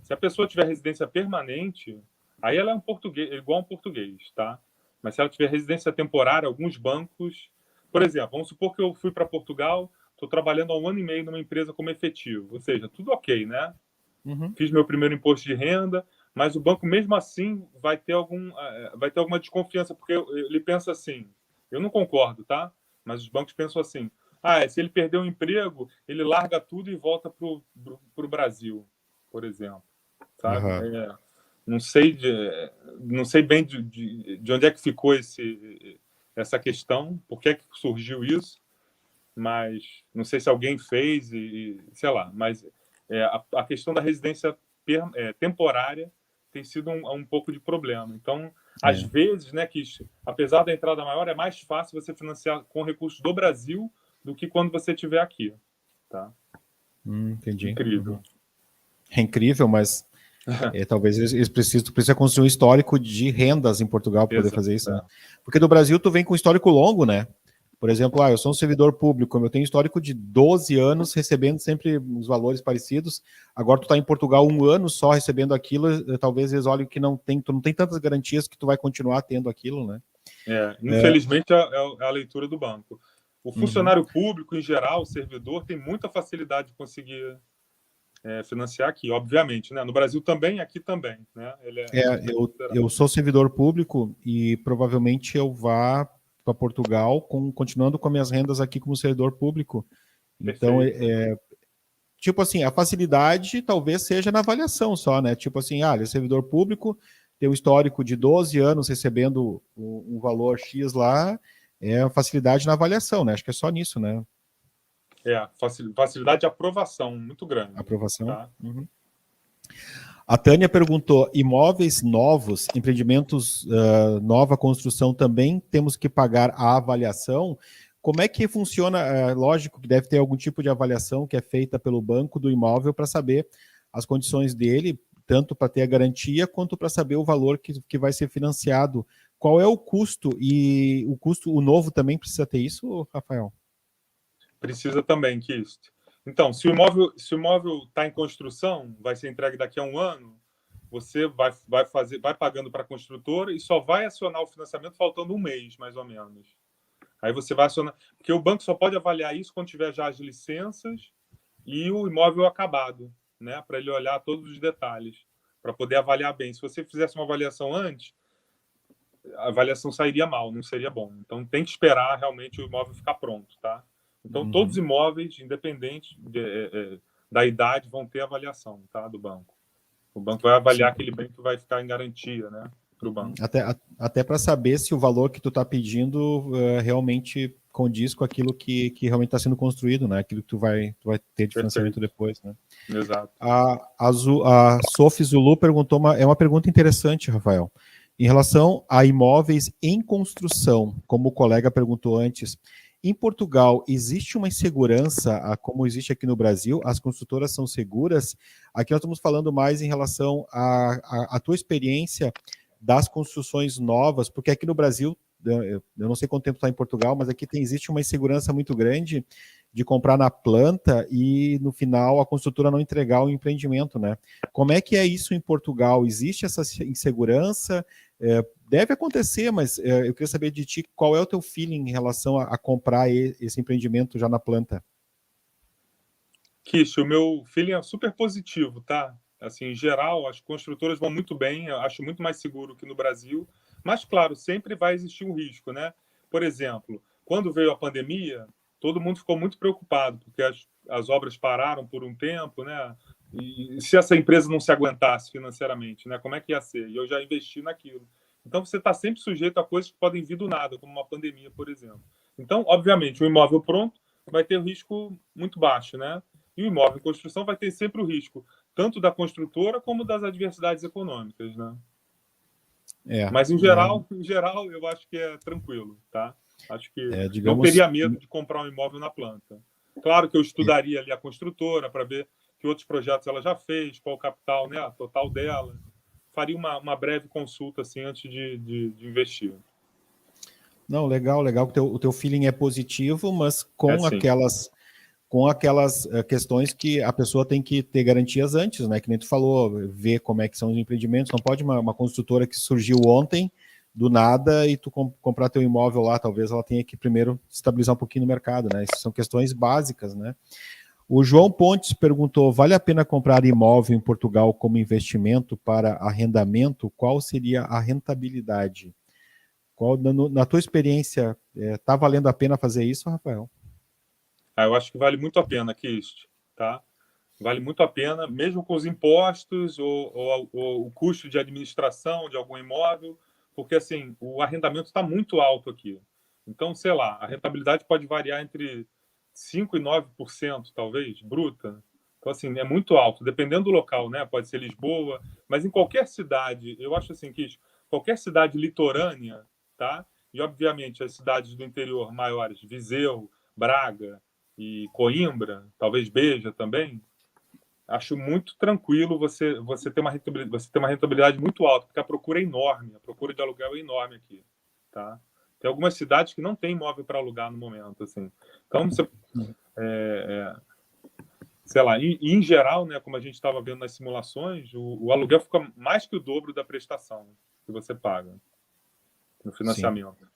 Se a pessoa tiver residência permanente, aí ela é igual um português, tá? Mas se ela tiver residência temporária, alguns bancos... Por exemplo, vamos supor que eu fui para Portugal, estou trabalhando há 1 ano e meio numa empresa como efetivo. Ou seja, tudo ok, né? Uhum. Fiz meu primeiro imposto de renda, mas o banco, mesmo assim, vai ter alguma desconfiança, porque ele pensa assim... Eu não concordo, tá? Mas os bancos pensam assim... se ele perder o emprego, ele larga tudo e volta para o Brasil, por exemplo. Sabe? Uhum. Não sei bem de onde é que ficou essa questão, por que é que surgiu isso, mas não sei se alguém fez sei lá. Mas a questão da residência temporária tem sido um pouco de problema. Então, às vezes, né, que apesar da entrada maior, é mais fácil você financiar com recursos do Brasil do que quando você estiver aqui. Tá? Entendi. Incrível. Uhum. É incrível, mas talvez eles precisam construir um histórico de rendas em Portugal para poder fazer isso, né? Porque do Brasil tu vem com um histórico longo, né? Por exemplo, eu sou um servidor público, eu tenho histórico de 12 anos recebendo sempre os valores parecidos. Agora tu está em Portugal 1 ano só recebendo aquilo, talvez eles olhem que tu não tem tantas garantias que tu vai continuar tendo aquilo, né? Infelizmente é a leitura do banco. O funcionário público, em geral, o servidor, tem muita facilidade de conseguir financiar aqui, obviamente, né? No Brasil também, aqui também, né? Eu sou servidor público e provavelmente eu vá para Portugal continuando com minhas rendas aqui como servidor público. Então, tipo assim, a facilidade talvez seja na avaliação só, né? Tipo assim, ele é servidor público, tem um histórico de 12 anos recebendo um valor X lá, a facilidade na avaliação, né? Acho que é só nisso, né? Facilidade de aprovação muito grande. Aprovação. Tá? Uhum. A Tânia perguntou: imóveis novos, empreendimentos, nova construção, também temos que pagar a avaliação? Como é que funciona? Lógico que deve ter algum tipo de avaliação que é feita pelo banco do imóvel para saber as condições dele, tanto para ter a garantia quanto para saber o valor que vai ser financiado. Qual é o custo? E o novo também precisa ter isso, Rafael? Precisa também, Kist. Então, se o imóvel está em construção, vai ser entregue daqui a 1 ano, você vai pagando para a construtora e só vai acionar o financiamento faltando 1 mês, mais ou menos. Aí você vai acionar, porque o banco só pode avaliar isso quando tiver já as licenças e o imóvel acabado, né? Para ele olhar todos os detalhes, para poder avaliar bem. Se você fizesse uma avaliação antes, a avaliação sairia mal, não seria bom. Então tem que esperar realmente o imóvel ficar pronto, tá? Então todos os imóveis, independente da idade, vão ter avaliação, tá? Do banco. O banco vai avaliar aquele bem que vai ficar em garantia, né? Para o banco. Até para saber se o valor que tu está pedindo realmente condiz com aquilo que realmente está sendo construído, né? Aquilo que tu vai ter de financiamento depois, né? Exato. A Sophie Zulu perguntou é uma pergunta interessante, Rafael. Em relação a imóveis em construção, como o colega perguntou antes, em Portugal existe uma insegurança, como existe aqui no Brasil? As construtoras são seguras? Aqui nós estamos falando mais em relação à tua experiência das construções novas, porque aqui no Brasil, eu não sei quanto tempo está em Portugal, mas aqui existe uma insegurança muito grande de comprar na planta e no final a construtora não entregar o empreendimento, né? Como é que é isso em Portugal? Existe essa insegurança? Deve acontecer, mas eu queria saber de ti qual é o teu feeling em relação a comprar esse empreendimento já na planta. Kish, o meu feeling é super positivo, tá? Assim, em geral, as construtoras vão muito bem, eu acho muito mais seguro que no Brasil, Mas, claro, sempre vai existir um risco, né? Por exemplo, quando veio a pandemia, todo mundo ficou muito preocupado, porque as obras pararam por um tempo, né? E se essa empresa não se aguentasse financeiramente, né? Como é que ia ser? E eu já investi naquilo. Então, você está sempre sujeito a coisas que podem vir do nada, como uma pandemia, por exemplo. Então, obviamente, o imóvel pronto vai ter um risco muito baixo, né? E o imóvel em construção vai ter sempre o risco, tanto da construtora como das adversidades econômicas, né? Mas, em geral, eu acho que é tranquilo, tá? Acho que não digamos, teria medo de comprar um imóvel na planta. Claro que eu estudaria ali a construtora para ver que outros projetos ela já fez, qual o capital, né, a total dela. Faria uma breve consulta assim antes de investir. não, legal, que o teu feeling é positivo, mas com Sim. aquelas questões que a pessoa tem que ter garantias antes, né? Que nem tu falou, ver como é que são os empreendimentos. Não pode uma construtora que surgiu ontem, do nada, e tu comprar teu imóvel lá, talvez ela tenha que primeiro estabilizar um pouquinho no mercado, né? Essas são questões básicas, né? O João Pontes perguntou, vale a pena comprar imóvel em Portugal como investimento para arrendamento? Qual seria a rentabilidade? Na tua experiência, tá valendo a pena fazer isso, Rafael? Eu acho que vale muito a pena, Kist, tá? Vale muito a pena, mesmo com os impostos ou o custo de administração de algum imóvel, porque assim o arrendamento está muito alto aqui. Então, sei lá, a rentabilidade pode variar entre 5% e 9%, talvez, bruta. Então, assim, é muito alto, dependendo do local, né? Pode ser Lisboa, mas em qualquer cidade, eu acho assim que qualquer cidade litorânea, tá? E, obviamente, as cidades do interior maiores, Viseu, Braga e Coimbra, talvez Beja também, acho muito tranquilo você ter uma rentabilidade muito alta, porque a procura é enorme, a procura de aluguel é enorme aqui, tá? Tem algumas cidades que não tem imóvel para alugar no momento, assim. Então, você, sei lá, em geral, né, como a gente estava vendo nas simulações, o aluguel fica mais que o dobro da prestação que você paga no Sim. financiamento.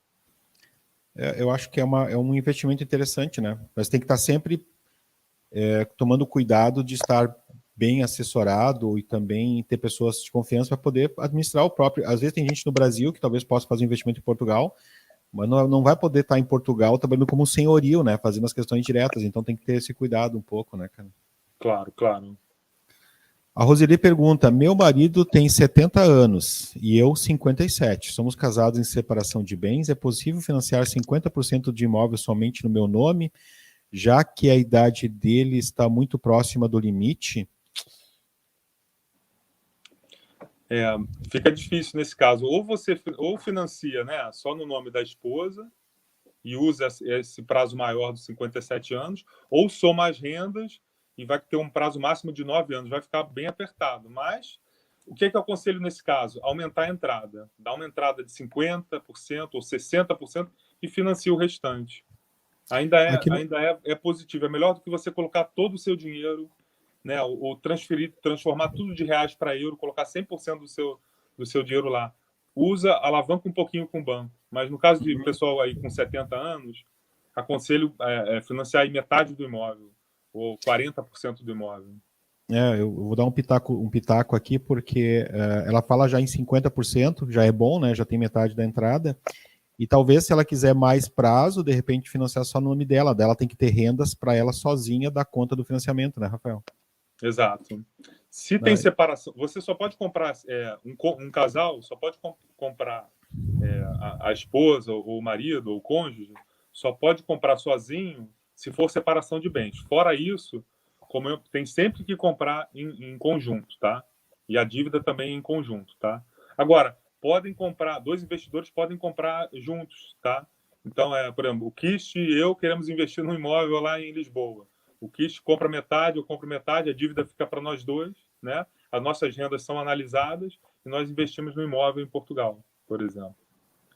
Eu acho que é um investimento interessante, né? Mas tem que estar sempre tomando cuidado de estar bem assessorado e também ter pessoas de confiança para poder administrar o próprio. Às vezes tem gente no Brasil que talvez possa fazer um investimento em Portugal, mas não vai poder estar em Portugal trabalhando como um senhorio, né? Fazendo as questões diretas. Então tem que ter esse cuidado um pouco, né, cara? Claro, claro. A Roseli pergunta: meu marido tem 70 anos e eu 57. Somos casados em separação de bens. É possível financiar 50% de imóvel somente no meu nome, já que a idade dele está muito próxima do limite? Fica difícil nesse caso. Ou você financia, né, só no nome da esposa e usa esse prazo maior dos 57 anos, ou soma as rendas e vai ter um prazo máximo de 9 anos. Vai ficar bem apertado. Mas o que é que eu aconselho nesse caso? Aumentar a entrada. Dá uma entrada de 50% ou 60% e financia o restante. Ainda é positivo. É melhor do que você colocar todo o seu dinheiro, né, ou transformar tudo de reais para euro, colocar 100% do seu dinheiro lá. Usa, alavanca um pouquinho com o banco. Mas no caso de pessoal aí com 70 anos, aconselho financiar aí metade do imóvel, ou 40% do imóvel. Eu vou dar um pitaco aqui, porque ela fala já em 50%, já é bom, né? Já tem metade da entrada. E talvez, se ela quiser mais prazo, de repente financiar só no nome dela. Dela tem que ter rendas para ela sozinha dar conta do financiamento, né, Rafael? Exato. Se tem separação, você só pode comprar, um casal só pode comprar a esposa, ou o marido, ou o cônjuge, só pode comprar sozinho se for separação de bens. Fora isso, tem sempre que comprar em conjunto, tá? E a dívida também em conjunto, tá? Agora, dois investidores podem comprar juntos, tá? Então, por exemplo, o Kist e eu queremos investir num imóvel lá em Lisboa. O Kist compra metade, eu compro metade, a dívida fica para nós dois, né? As nossas rendas são analisadas e nós investimos no imóvel em Portugal, por exemplo.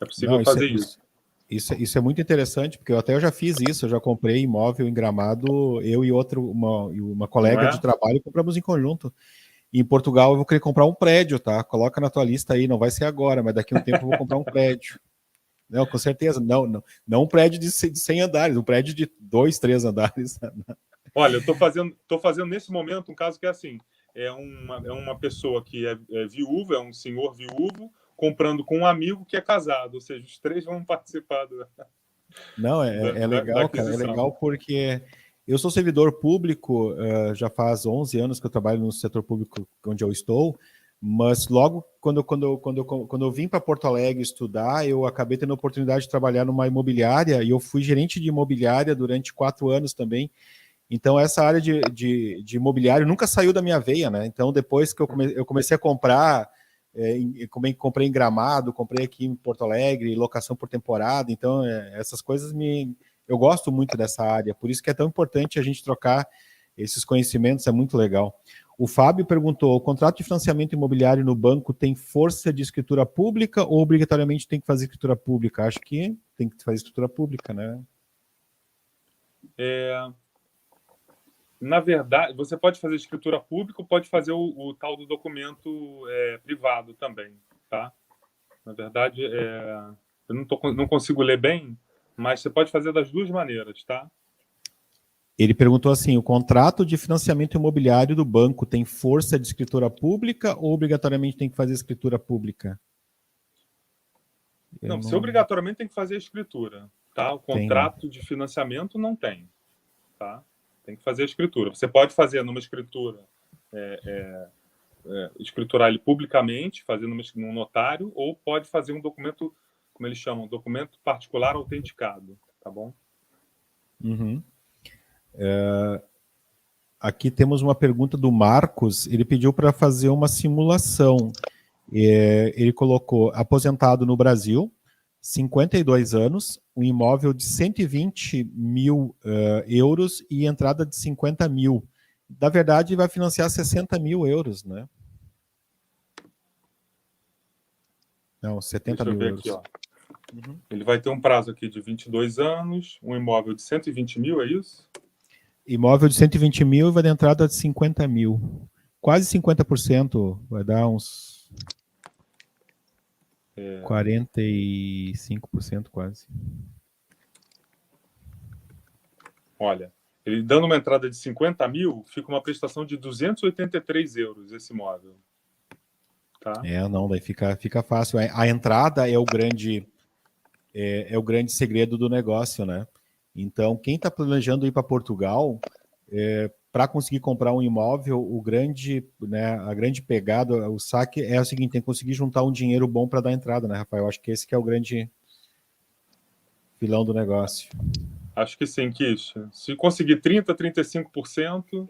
É possível fazer isso. Isso é muito interessante, porque eu já fiz isso, eu já comprei imóvel em Gramado, eu e uma colega de trabalho, compramos em conjunto. E em Portugal eu vou querer comprar um prédio, tá? Coloca na tua lista aí, não vai ser agora, mas daqui a um tempo eu vou comprar um prédio. Não, com certeza, não um prédio de 100 andares, um prédio de 2, 3 andares. Olha, eu tô fazendo nesse momento um caso que é assim, é uma pessoa que é viúva, é um senhor viúvo, comprando com um amigo que é casado, ou seja, os três vão participar Não, é legal, cara, é legal porque eu sou servidor público, já faz 11 anos que eu trabalho no setor público onde eu estou, mas logo quando eu vim para Porto Alegre estudar, eu acabei tendo a oportunidade de trabalhar numa imobiliária e eu fui gerente de imobiliária durante 4 anos também. Então, essa área de imobiliário nunca saiu da minha veia, né? Então, depois que eu comecei a comprar, comprei em Gramado, comprei aqui em Porto Alegre, locação por temporada. Então, essas coisas eu gosto muito dessa área. Por isso que é tão importante a gente trocar esses conhecimentos, é muito legal. O Fábio perguntou, o contrato de financiamento imobiliário no banco tem força de escritura pública ou obrigatoriamente tem que fazer escritura pública? Acho que tem que fazer escritura pública, né? Na verdade, você pode fazer escritura pública ou pode fazer o tal do documento privado também, tá? Na verdade, eu não consigo ler bem, mas você pode fazer das duas maneiras, tá? Ele perguntou assim, o contrato de financiamento imobiliário do banco tem força de escritura pública ou obrigatoriamente tem que fazer escritura pública? Não, você obrigatoriamente tem que fazer a escritura, tá? O contrato de financiamento não tem, tá? Tem que fazer a escritura. Você pode fazer numa escritura, escriturar ele publicamente, fazer num notário, ou pode fazer um documento, como eles chamam, documento particular autenticado, tá bom? Uhum. Aqui temos uma pergunta do Marcos, ele pediu para fazer uma simulação. Ele colocou aposentado no Brasil, 52 anos, um imóvel de 120 mil euros e entrada de 50 mil. Na verdade, vai financiar 60 mil euros, né? Não, 70 mil euros. Aqui, ó. Uhum. Ele vai ter um prazo aqui de 22 anos, um imóvel de 120 mil, é isso? Imóvel de 120 mil e vai de entrada de 50 mil. Quase 50%, vai dar uns 45% quase. Olha, ele dando uma entrada de 50 mil, fica uma prestação de 283 euros esse imóvel. Tá? Não, daí fica fácil. A entrada é o grande segredo do negócio, né? Então, quem está planejando ir para Portugal, para conseguir comprar um imóvel, a grande pegada, o saque é o seguinte, tem que conseguir juntar um dinheiro bom para dar entrada, né, Rafael? Acho que esse que é o grande filão do negócio. Acho que sim, Kish. Se conseguir 30%, 35%,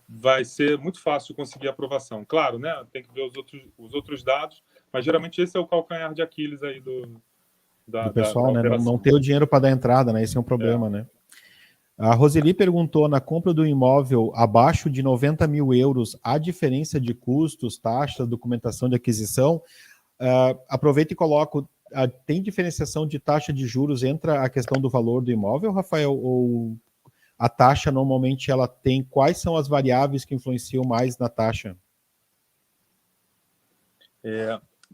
vai ser muito fácil conseguir aprovação. Claro, né? Tem que ver os outros dados, mas geralmente esse é o calcanhar de Aquiles aí do pessoal, né? Não ter o dinheiro para dar entrada, né? Esse é um problema, né? A Roseli perguntou, na compra do imóvel abaixo de 90 mil euros, há diferença de custos, taxas, documentação de aquisição? Aproveita e coloco, tem diferenciação de taxa de juros entre a questão do valor do imóvel, Rafael, ou a taxa normalmente ela tem, quais são as variáveis que influenciam mais na taxa?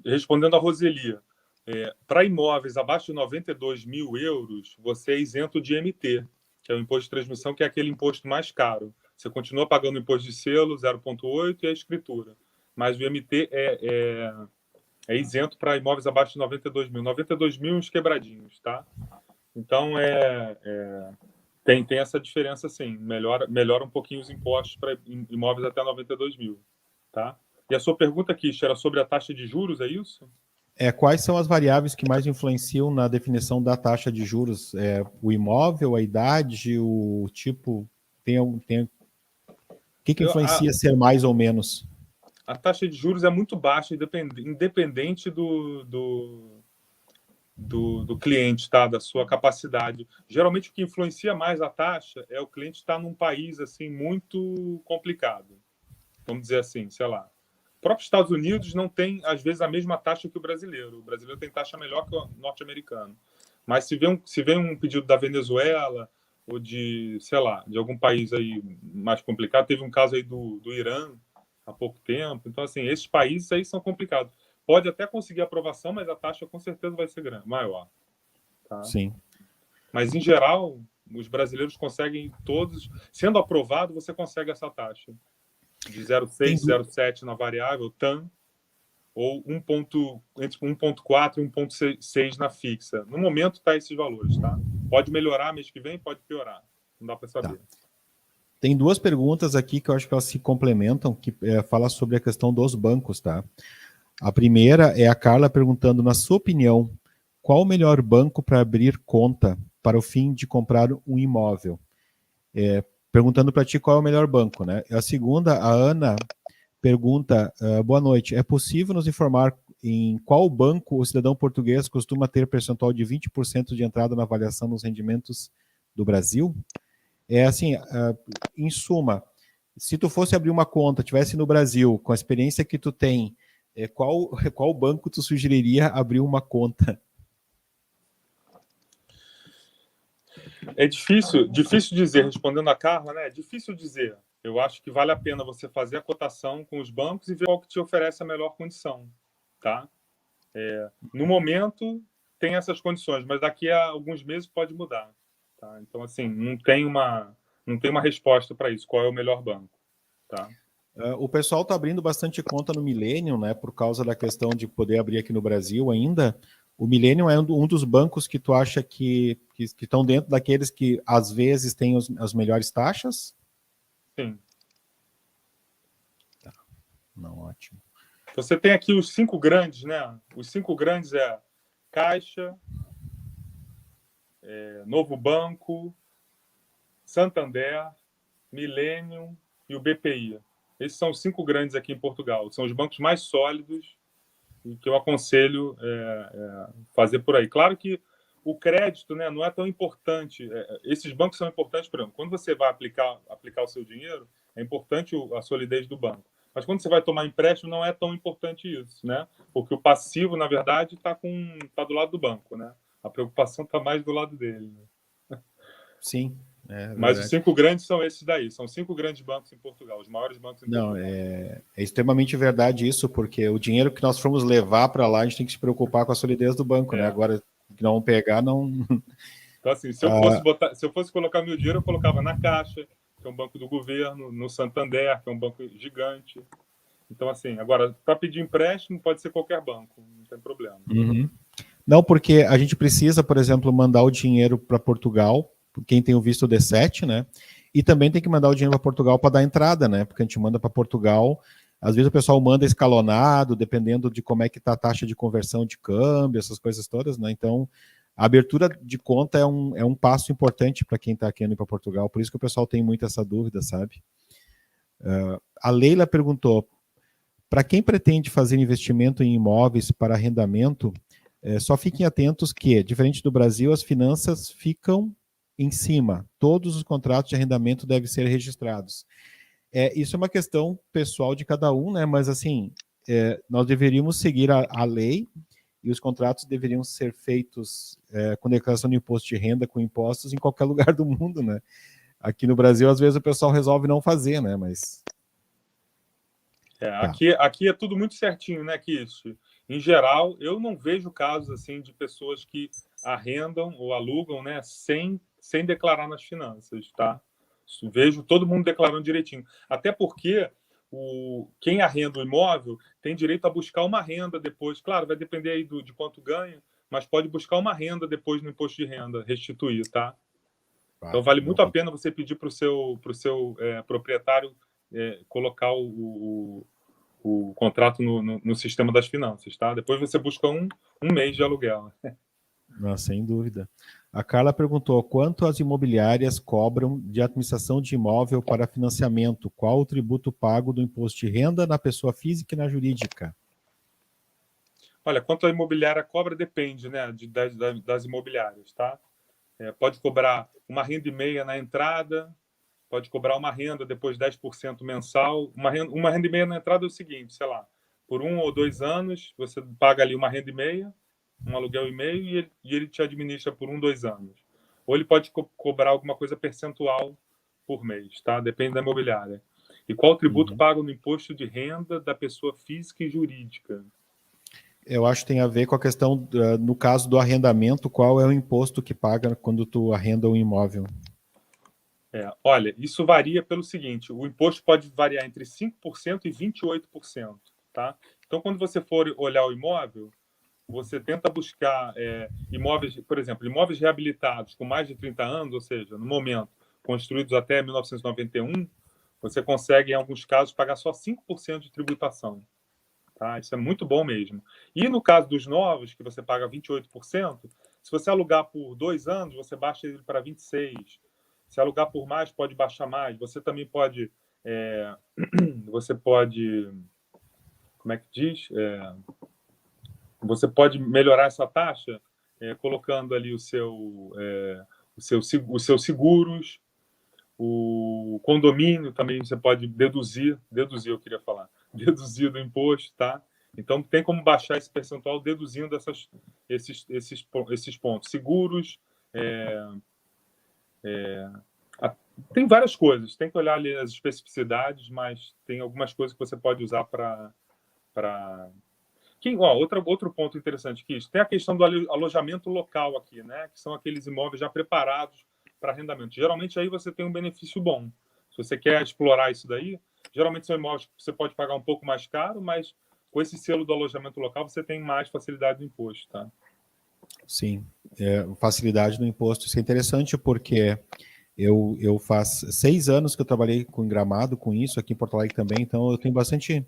Respondendo a Roseli, para imóveis abaixo de 92 mil euros, você é isento de IMT, que é o imposto de transmissão, que é aquele imposto mais caro. Você continua pagando o imposto de selo, 0,8, e a escritura. Mas o IMT é isento para imóveis abaixo de 92 mil. 92 mil uns quebradinhos, tá? Então, tem essa diferença, sim. Melhora um pouquinho os impostos para imóveis até 92 mil, tá? E a sua pergunta, Kish, era sobre a taxa de juros, é isso? Quais são as variáveis que mais influenciam na definição da taxa de juros? O imóvel, a idade, o tipo? O que influencia ser mais ou menos? A taxa de juros é muito baixa, independente do cliente, tá? Da sua capacidade. Geralmente, o que influencia mais a taxa é o cliente estar num país assim muito complicado. Vamos dizer assim, sei lá. O próprio Estados Unidos não tem, às vezes, a mesma taxa que o brasileiro. O brasileiro tem taxa melhor que o norte-americano. Mas se vem um pedido da Venezuela ou de, sei lá, de algum país aí mais complicado, teve um caso aí do Irã há pouco tempo. Então, assim, esses países aí são complicados. Pode até conseguir aprovação, mas a taxa com certeza vai ser maior. Tá? Sim. Mas, em geral, os brasileiros conseguem todos... Sendo aprovado, você consegue essa taxa de 0,6, 0,7 na variável, TAM, ou entre 1,4 e 1,6 na fixa. No momento está esses valores, tá? Pode melhorar mês que vem, pode piorar. Não dá para saber. Tá. Tem duas perguntas aqui que eu acho que elas se complementam, que fala sobre a questão dos bancos, tá? A primeira é a Carla perguntando, na sua opinião, qual o melhor banco para abrir conta para o fim de comprar um imóvel? Perguntando para ti qual é o melhor banco, né? A segunda, a Ana pergunta, boa noite, é possível nos informar em qual banco o cidadão português costuma ter percentual de 20% de entrada na avaliação dos rendimentos do Brasil? É assim, em suma, se tu fosse abrir uma conta, tivesse no Brasil, com a experiência que tu tem, qual banco tu sugeriria abrir uma conta? É difícil dizer, respondendo a Carla, né? É difícil dizer. Eu acho que vale a pena você fazer a cotação com os bancos e ver qual que te oferece a melhor condição, tá? No momento, tem essas condições, mas daqui a alguns meses pode mudar, tá? Então, assim, não tem uma resposta para isso, qual é o melhor banco, tá? O pessoal está abrindo bastante conta no Millennium, né, por causa da questão de poder abrir aqui no Brasil ainda. O Millennium é um dos bancos que tu acha que estão dentro daqueles que, às vezes, têm as melhores taxas? Sim. Tá. Não, ótimo. Você tem aqui os 5 grandes, né? Os 5 grandes é Caixa, Novo Banco, Santander, Millennium e o BPI. Esses são os 5 grandes aqui em Portugal. São os bancos mais sólidos e que eu aconselho fazer por aí. Claro que o crédito, né, não é tão importante. Esses bancos são importantes, por exemplo, quando você vai aplicar o seu dinheiro, é importante a solidez do banco. Mas quando você vai tomar empréstimo, não é tão importante isso, né? Porque o passivo, na verdade, está do lado do banco, né? A preocupação está mais do lado dele. Né? Sim. Mas os 5 grandes são esses daí. São 5 grandes bancos em Portugal, os maiores bancos em Portugal. Não, é extremamente verdade isso, porque o dinheiro que nós formos levar para lá, a gente tem que se preocupar com a solidez do banco, né? Agora, que não pegar, não... Então, assim, se eu fosse colocar meu dinheiro, eu colocava na Caixa, que é um banco do governo, no Santander, que é um banco gigante. Então, assim, agora, para pedir empréstimo, pode ser qualquer banco, não tem problema. Uhum. Não, porque a gente precisa, por exemplo, mandar o dinheiro para Portugal, quem tem o visto D7, né? E também tem que mandar o dinheiro para Portugal para dar entrada, né? Porque a gente manda para Portugal, às vezes o pessoal manda escalonado, dependendo de como é que está a taxa de conversão de câmbio, essas coisas todas, né? Então, a abertura de conta é um passo importante para quem está querendo ir para Portugal, por isso que o pessoal tem muito essa dúvida, sabe? A Leila perguntou, para quem pretende fazer investimento em imóveis para arrendamento, só fiquem atentos que, diferente do Brasil, as finanças ficam em cima. Todos os contratos de arrendamento devem ser registrados. Isso é uma questão pessoal de cada um, né? Mas, assim, nós deveríamos seguir a lei e os contratos deveriam ser feitos com declaração de imposto de renda, com impostos, em qualquer lugar do mundo, né? Aqui no Brasil, às vezes, o pessoal resolve não fazer, né? Mas... Aqui é tudo muito certinho, né, Kish? Em geral, eu não vejo casos assim de pessoas que arrendam ou alugam, né, sem declarar nas finanças, tá? Vejo todo mundo declarando direitinho. Até porque quem arrenda o imóvel tem direito a buscar uma renda depois. Claro, vai depender aí de quanto ganha, mas pode buscar uma renda depois no imposto de renda, restituir, tá? Então vale muito a pena você pedir para o seu proprietário colocar o contrato no sistema das finanças, tá? Depois você busca um mês de aluguel. Sem dúvida. A Carla perguntou quanto as imobiliárias cobram de administração de imóvel para financiamento? Qual o tributo pago do imposto de renda na pessoa física e na jurídica? Olha, quanto a imobiliária cobra depende, né, das imobiliárias, tá? Pode cobrar uma renda e meia na entrada, pode cobrar uma renda depois 10% mensal. Uma renda e meia na entrada é o seguinte, sei lá, por 1 ou 2 anos, você paga ali uma renda e meia, um aluguel e meio, e ele te administra por 1, 2 anos. Ou ele pode cobrar alguma coisa percentual por mês, tá? Depende da imobiliária. E qual o tributo pago no imposto de renda da pessoa física e jurídica? Eu acho que tem a ver com a questão, no caso do arrendamento, qual é o imposto que paga quando tu arrenda um imóvel? Olha, isso varia pelo seguinte, o imposto pode variar entre 5% e 28%, tá? Então, quando você for olhar o imóvel, você tenta buscar imóveis, por exemplo, imóveis reabilitados com mais de 30 anos, ou seja, no momento, construídos até 1991, você consegue, em alguns casos, pagar só 5% de tributação. Tá? Isso é muito bom mesmo. E no caso dos novos, que você paga 28%, se você alugar por 2 anos, você baixa ele para 26%. Se alugar por mais, pode baixar mais. Você também pode... você pode... Como é que diz? Você pode melhorar essa taxa colocando ali os seus seguros, o condomínio também você pode deduzir, eu queria falar, deduzir do imposto, tá? Então tem como baixar esse percentual deduzindo esses pontos. Seguros, tem várias coisas, tem que olhar ali as especificidades, mas tem algumas coisas que você pode usar para... Outro ponto interessante que tem a questão do alojamento local aqui, né? Que são aqueles imóveis já preparados para arrendamento. Geralmente aí você tem um benefício bom. Se você quer explorar isso daí, geralmente são imóveis que você pode pagar um pouco mais caro, mas com esse selo do alojamento local você tem mais facilidade no imposto, tá? Sim, facilidade no imposto. Isso é interessante porque eu faz 6 anos que eu trabalhei com Gramado, com isso, aqui em Porto Alegre também, então eu tenho bastante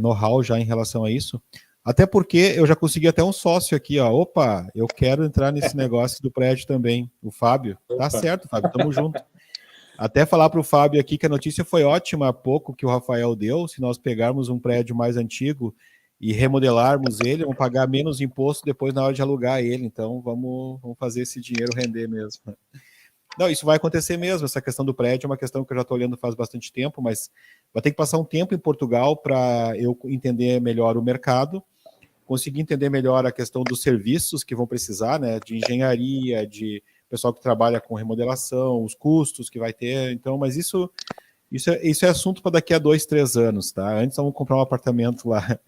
know-how já em relação a isso. Até porque eu já consegui até um sócio aqui, ó. Opa, eu quero entrar nesse negócio do prédio também. O Fábio. Opa. Tá certo, Fábio, tamo junto. Até falar para o Fábio aqui que a notícia foi ótima há pouco que o Rafael deu. Se nós pegarmos um prédio mais antigo e remodelarmos ele, vamos pagar menos imposto depois na hora de alugar ele. Então vamos fazer esse dinheiro render mesmo. Não, isso vai acontecer mesmo. Essa questão do prédio é uma questão que eu já estou olhando faz bastante tempo, mas vai ter que passar um tempo em Portugal para eu entender melhor o mercado, conseguir entender melhor a questão dos serviços que vão precisar, né, de engenharia, de pessoal que trabalha com remodelação, os custos que vai ter. Então, mas isso é assunto para daqui a 2, 3 anos, tá? Antes vamos comprar um apartamento lá.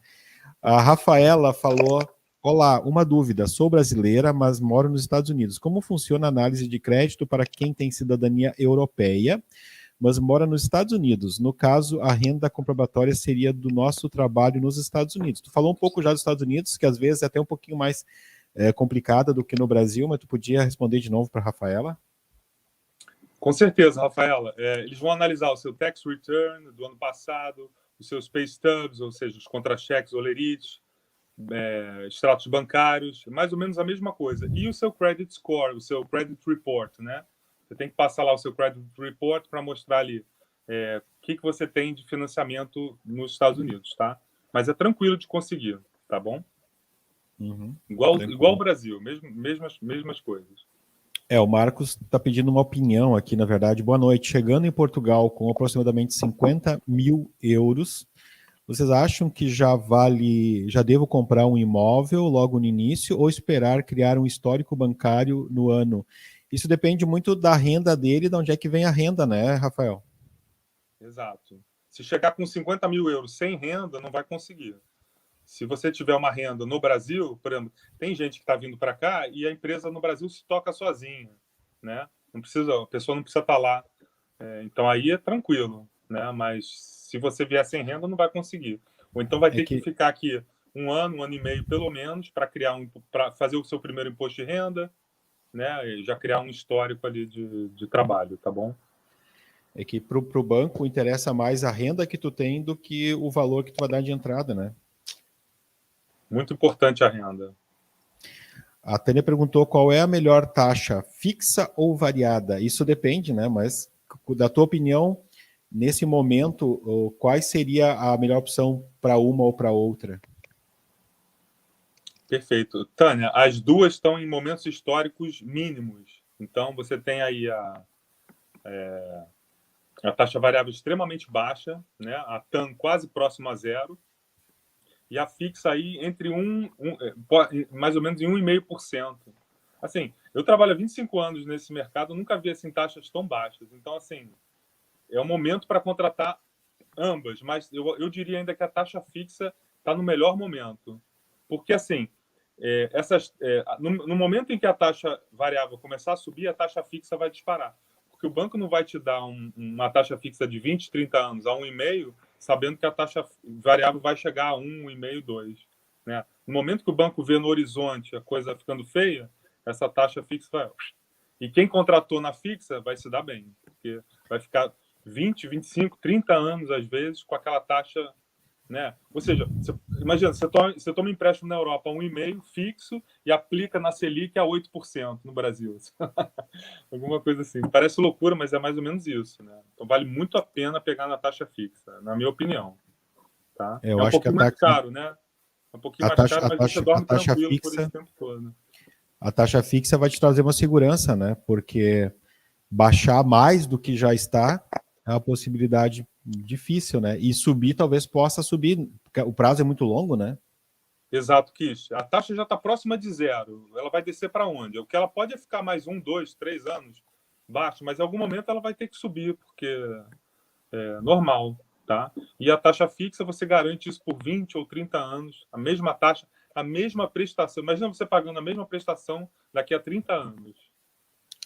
A Rafaela falou: olá, uma dúvida, sou brasileira, mas moro nos Estados Unidos. Como funciona a análise de crédito para quem tem cidadania europeia, mas mora nos Estados Unidos? No caso, a renda comprobatória seria do nosso trabalho nos Estados Unidos. Tu falou um pouco já dos Estados Unidos, que às vezes é até um pouquinho mais complicada do que no Brasil, mas tu podia responder de novo para a Rafaela? Com certeza, Rafaela. Eles vão analisar o seu tax return do ano passado, os seus pay stubs, ou seja, os contra-cheques, olerites, extratos bancários, mais ou menos a mesma coisa. E o seu credit score, o seu credit report, né? Você tem que passar lá o seu credit report para mostrar ali o que você tem de financiamento nos Estados Unidos, tá? Mas é tranquilo de conseguir, tá bom? Uhum. Igual o Brasil, mesmas coisas. O Marcos está pedindo uma opinião aqui, na verdade. Boa noite. Chegando em Portugal com aproximadamente 50 mil euros, vocês acham que já devo comprar um imóvel logo no início ou esperar criar um histórico bancário no ano? Isso depende muito da renda dele, de onde é que vem a renda, né, Rafael? Exato. Se chegar com 50 mil euros sem renda, não vai conseguir. Se você tiver uma renda no Brasil, por exemplo, tem gente que está vindo para cá e a empresa no Brasil se toca sozinha, né? A pessoa não precisa estar lá. Então aí é tranquilo, né? Mas se você vier sem renda, não vai conseguir. Ou então vai ter que ficar aqui um ano e meio pelo menos para fazer o seu primeiro imposto de renda, né? E já criar um histórico ali de trabalho, tá bom? É que para o banco interessa mais a renda que tu tem do que o valor que tu vai dar de entrada, né? Muito importante a renda. A Tânia perguntou qual é a melhor taxa, fixa ou variada? Isso depende, né? Mas da tua opinião, nesse momento, qual seria a melhor opção para uma ou para outra? Perfeito. Tânia, as duas estão em momentos históricos mínimos. Então, você tem aí a taxa variável extremamente baixa, né? A TAN quase próxima a zero, e a fixa aí entre mais ou menos em 1,5%. Assim, eu trabalho há 25 anos nesse mercado, nunca vi assim, taxas tão baixas. Então, assim, é um momento para contratar ambas, mas eu diria ainda que a taxa fixa está no melhor momento. Porque, assim, no momento em que a taxa variável começar a subir, a taxa fixa vai disparar. Porque o banco não vai te dar uma taxa fixa de 20, 30 anos a 1,5% sabendo que a taxa variável vai chegar a 1,5, 2. Né? No momento que o banco vê no horizonte a coisa ficando feia, essa taxa fixa vai... E quem contratou na fixa vai se dar bem, porque vai ficar 20, 25, 30 anos, às vezes, com aquela taxa... Né? Ou seja, imagina, você toma empréstimo na Europa a 1,5 fixo e aplica na Selic a 8% no Brasil. Alguma coisa assim. Parece loucura, mas é mais ou menos isso. Né? Então vale muito a pena pegar na taxa fixa, na minha opinião. Tá? Eu é um acho que pouquinho mais caro, né? É um pouquinho mais caro, mas você dorme tranquilo por esse tempo todo. A taxa fixa vai te trazer uma segurança, né? Porque baixar mais do que já está é uma possibilidade difícil, né? E subir talvez possa subir, porque o prazo é muito longo, né? Exato, Kish. A taxa já está próxima de zero. Ela vai descer para onde? O que ela pode é ficar mais 1, 2, 3 anos baixo, mas em algum momento ela vai ter que subir, porque é normal, tá? E a taxa fixa, você garante isso por 20 ou 30 anos, a mesma taxa, a mesma prestação. Imagina você pagando a mesma prestação daqui a 30 anos.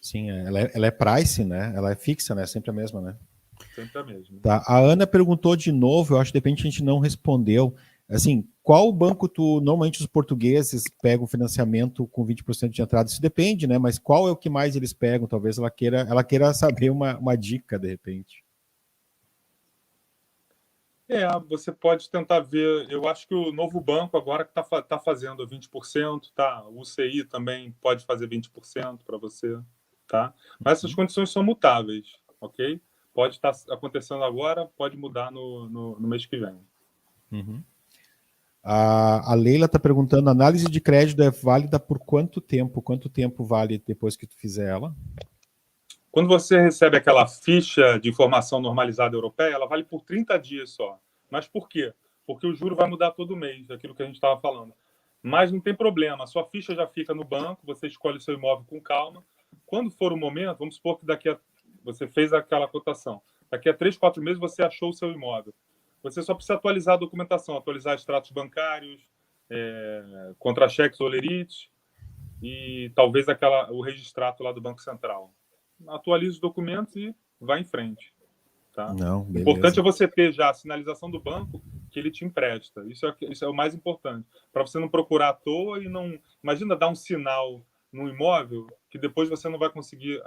Sim, ela é price, né? Ela é fixa, né? Sempre a mesma, né? Sempre a mesma. Tá. A Ana perguntou de novo, eu acho que de repente a gente não respondeu. Assim, qual banco normalmente os portugueses pegam financiamento com 20% de entrada? Isso depende, né? Mas qual é o que mais eles pegam? Talvez ela queira saber uma dica, de repente. Você pode tentar ver. Eu acho que o novo banco agora que tá fazendo 20%, tá? O UCI também pode fazer 20% para você, tá? Mas essas condições são mutáveis, ok? Pode estar acontecendo agora, pode mudar no mês que vem. Uhum. A Leila está perguntando, a análise de crédito é válida por quanto tempo? Quanto tempo vale depois que tu fizer ela? Quando você recebe aquela ficha de informação normalizada europeia, ela vale por 30 dias só. Mas por quê? Porque o juro vai mudar todo mês, aquilo que a gente estava falando. Mas não tem problema, a sua ficha já fica no banco, você escolhe o seu imóvel com calma. Quando for o momento, vamos supor que você fez aquela cotação. Daqui a 3, 4 meses você achou o seu imóvel. Você só precisa atualizar a documentação, atualizar extratos bancários, contra-cheques, olerites e talvez o registrato lá do Banco Central. Atualiza os documentos e vai em frente. Tá? Não, O beleza. importante é você ter já a sinalização do banco que ele te empresta. Isso é o mais importante. Para você não procurar à toa e não... Imagina dar um sinal no imóvel que depois você não vai conseguir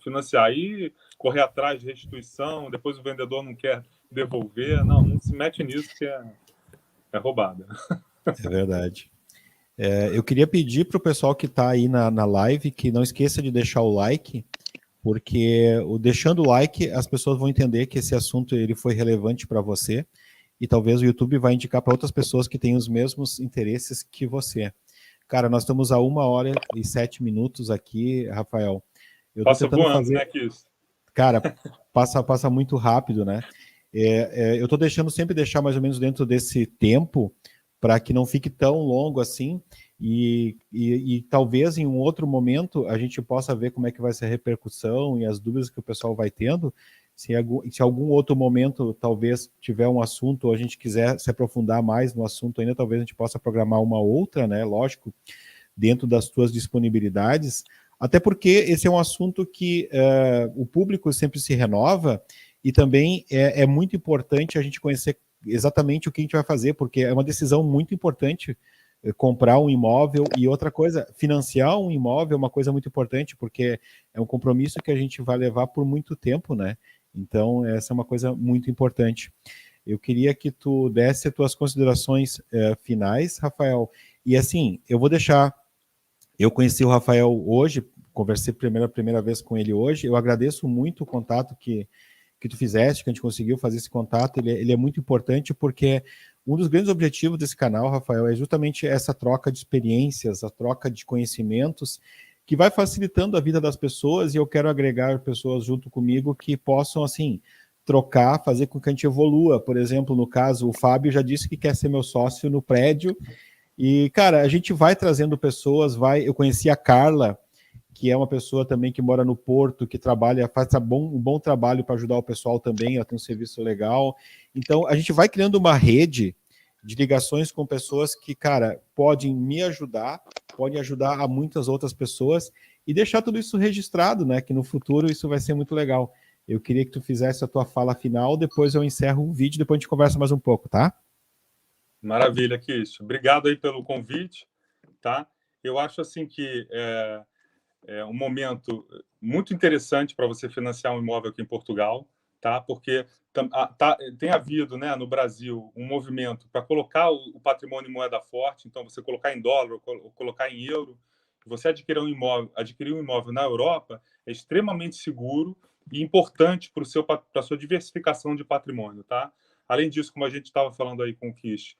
financiar. Aí correr atrás de restituição, depois o vendedor não quer devolver. Não se mete nisso que é roubada. É verdade. Eu queria pedir para o pessoal que está aí na live que não esqueça de deixar o like, porque deixando o like as pessoas vão entender que esse assunto ele foi relevante para você e talvez o YouTube vai indicar para outras pessoas que têm os mesmos interesses que você. Cara, nós estamos a 1h07 aqui, Rafael. Eu tô Passa tentando voando, fazer... né, Kiss? Cara, passa muito rápido, né? Eu estou sempre deixar mais ou menos dentro desse tempo para que não fique tão longo assim e talvez em um outro momento a gente possa ver como é que vai ser a repercussão e as dúvidas que o pessoal vai tendo. Se algum outro momento talvez tiver um assunto ou a gente quiser se aprofundar mais no assunto ainda, talvez a gente possa programar uma outra, né? Lógico, dentro das tuas disponibilidades, até porque esse é um assunto que o público sempre se renova e também é muito importante a gente conhecer exatamente o que a gente vai fazer, porque é uma decisão muito importante comprar um imóvel e outra coisa, financiar um imóvel é uma coisa muito importante, porque é um compromisso que a gente vai levar por muito tempo, né? Então, essa é uma coisa muito importante. Eu queria que tu desse as tuas considerações finais, Rafael, e assim, eu conheci o Rafael hoje, conversei a primeira vez com ele hoje, eu agradeço muito o contato que tu fizeste, que a gente conseguiu fazer esse contato, ele é muito importante porque um dos grandes objetivos desse canal, Rafael, é justamente essa troca de experiências, a troca de conhecimentos, que vai facilitando a vida das pessoas e eu quero agregar pessoas junto comigo que possam, assim, trocar, fazer com que a gente evolua. Por exemplo, no caso, o Fábio já disse que quer ser meu sócio no prédio e, cara, a gente vai trazendo pessoas, eu conheci a Carla, que é uma pessoa também que mora no Porto, que faz um bom trabalho para ajudar o pessoal também, ela tem um serviço legal. Então, a gente vai criando uma rede de ligações com pessoas que, cara, podem me ajudar, podem ajudar a muitas outras pessoas e deixar tudo isso registrado, né? Que no futuro isso vai ser muito legal. Eu queria que tu fizesse a tua fala final, depois eu encerro o vídeo, depois a gente conversa mais um pouco, tá? Maravilha, Kish. Obrigado aí pelo convite, tá? Eu acho assim que é um momento muito interessante para você financiar um imóvel aqui em Portugal, tá? Porque tem havido, né, no Brasil, um movimento para colocar o patrimônio em moeda forte, então você colocar em dólar ou colocar em euro. Você adquirir um imóvel na Europa é extremamente seguro e importante para a sua diversificação de patrimônio, tá? Além disso, como a gente estava falando aí com o Kish,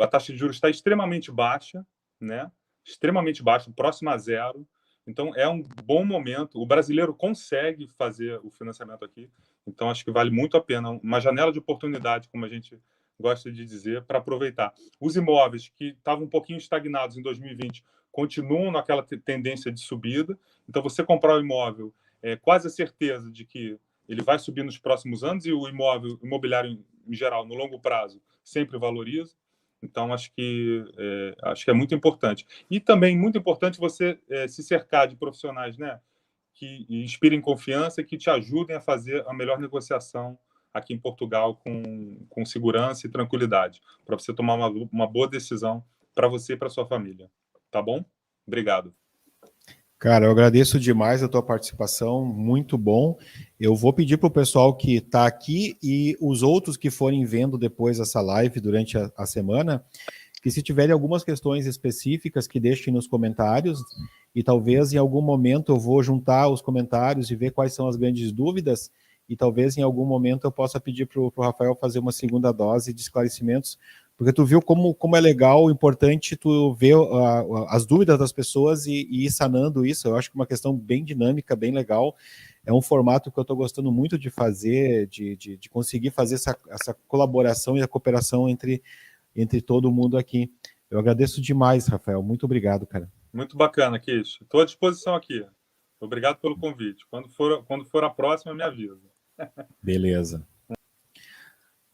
a taxa de juros está extremamente baixa, né? Extremamente baixa, próxima a zero. Então, é um bom momento. O brasileiro consegue fazer o financiamento aqui. Então, acho que vale muito a pena. Uma janela de oportunidade, como a gente gosta de dizer, para aproveitar. Os imóveis que estavam um pouquinho estagnados em 2020 continuam naquela tendência de subida. Então, você comprar o imóvel é quase a certeza de que ele vai subir nos próximos anos e o imobiliário em geral, no longo prazo, sempre valoriza. Então, acho que é muito importante. E também muito importante você se cercar de profissionais, né, que inspirem confiança e que te ajudem a fazer a melhor negociação aqui em Portugal com segurança e tranquilidade, para você tomar uma boa decisão para você e para sua família. Tá bom? Obrigado. Cara, eu agradeço demais a tua participação, muito bom. Eu vou pedir para o pessoal que está aqui e os outros que forem vendo depois essa live durante a semana, que se tiverem algumas questões específicas, que deixem nos comentários, e talvez em algum momento eu vou juntar os comentários e ver quais são as grandes dúvidas, e talvez em algum momento eu possa pedir para o Rafael fazer uma segunda dose de esclarecimentos, porque tu viu como é legal, importante tu ver as dúvidas das pessoas e ir sanando isso. Eu acho que é uma questão bem dinâmica, bem legal. É um formato que eu estou gostando muito de fazer, de conseguir fazer essa colaboração e a cooperação entre todo mundo aqui. Eu agradeço demais, Rafael. Muito obrigado, cara. Muito bacana, Kish. Estou à disposição aqui. Obrigado pelo convite. Quando for a próxima, me avisa. Beleza.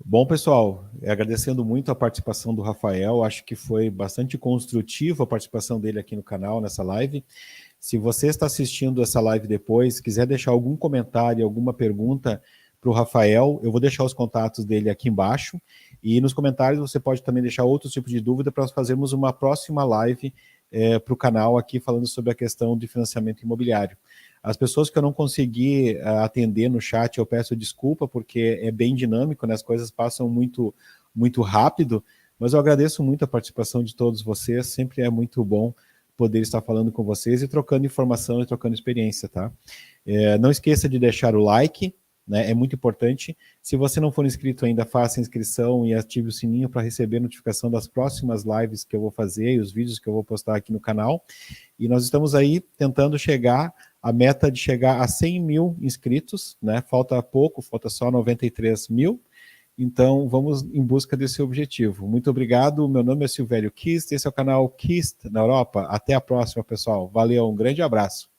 Bom, pessoal, agradecendo muito a participação do Rafael, acho que foi bastante construtiva a participação dele aqui no canal, nessa live. Se você está assistindo essa live depois, quiser deixar algum comentário, alguma pergunta para o Rafael, eu vou deixar os contatos dele aqui embaixo, e nos comentários você pode também deixar outros tipos de dúvida para nós fazermos uma próxima live para o canal aqui, falando sobre a questão de financiamento imobiliário. As pessoas que eu não consegui atender no chat, eu peço desculpa, porque é bem dinâmico, né? As coisas passam muito, muito rápido, mas eu agradeço muito a participação de todos vocês, sempre é muito bom poder estar falando com vocês e trocando informação e trocando experiência, tá? Não esqueça de deixar o like, né? É muito importante. Se você não for inscrito ainda, faça a inscrição e ative o sininho para receber notificação das próximas lives que eu vou fazer e os vídeos que eu vou postar aqui no canal. E nós estamos aí tentando chegar a meta de chegar a 100 mil inscritos, né? Falta pouco, falta só 93 mil. Então, vamos em busca desse objetivo. Muito obrigado. Meu nome é Silvério Kist, esse é o canal Kist na Europa. Até a próxima, pessoal. Valeu, um grande abraço.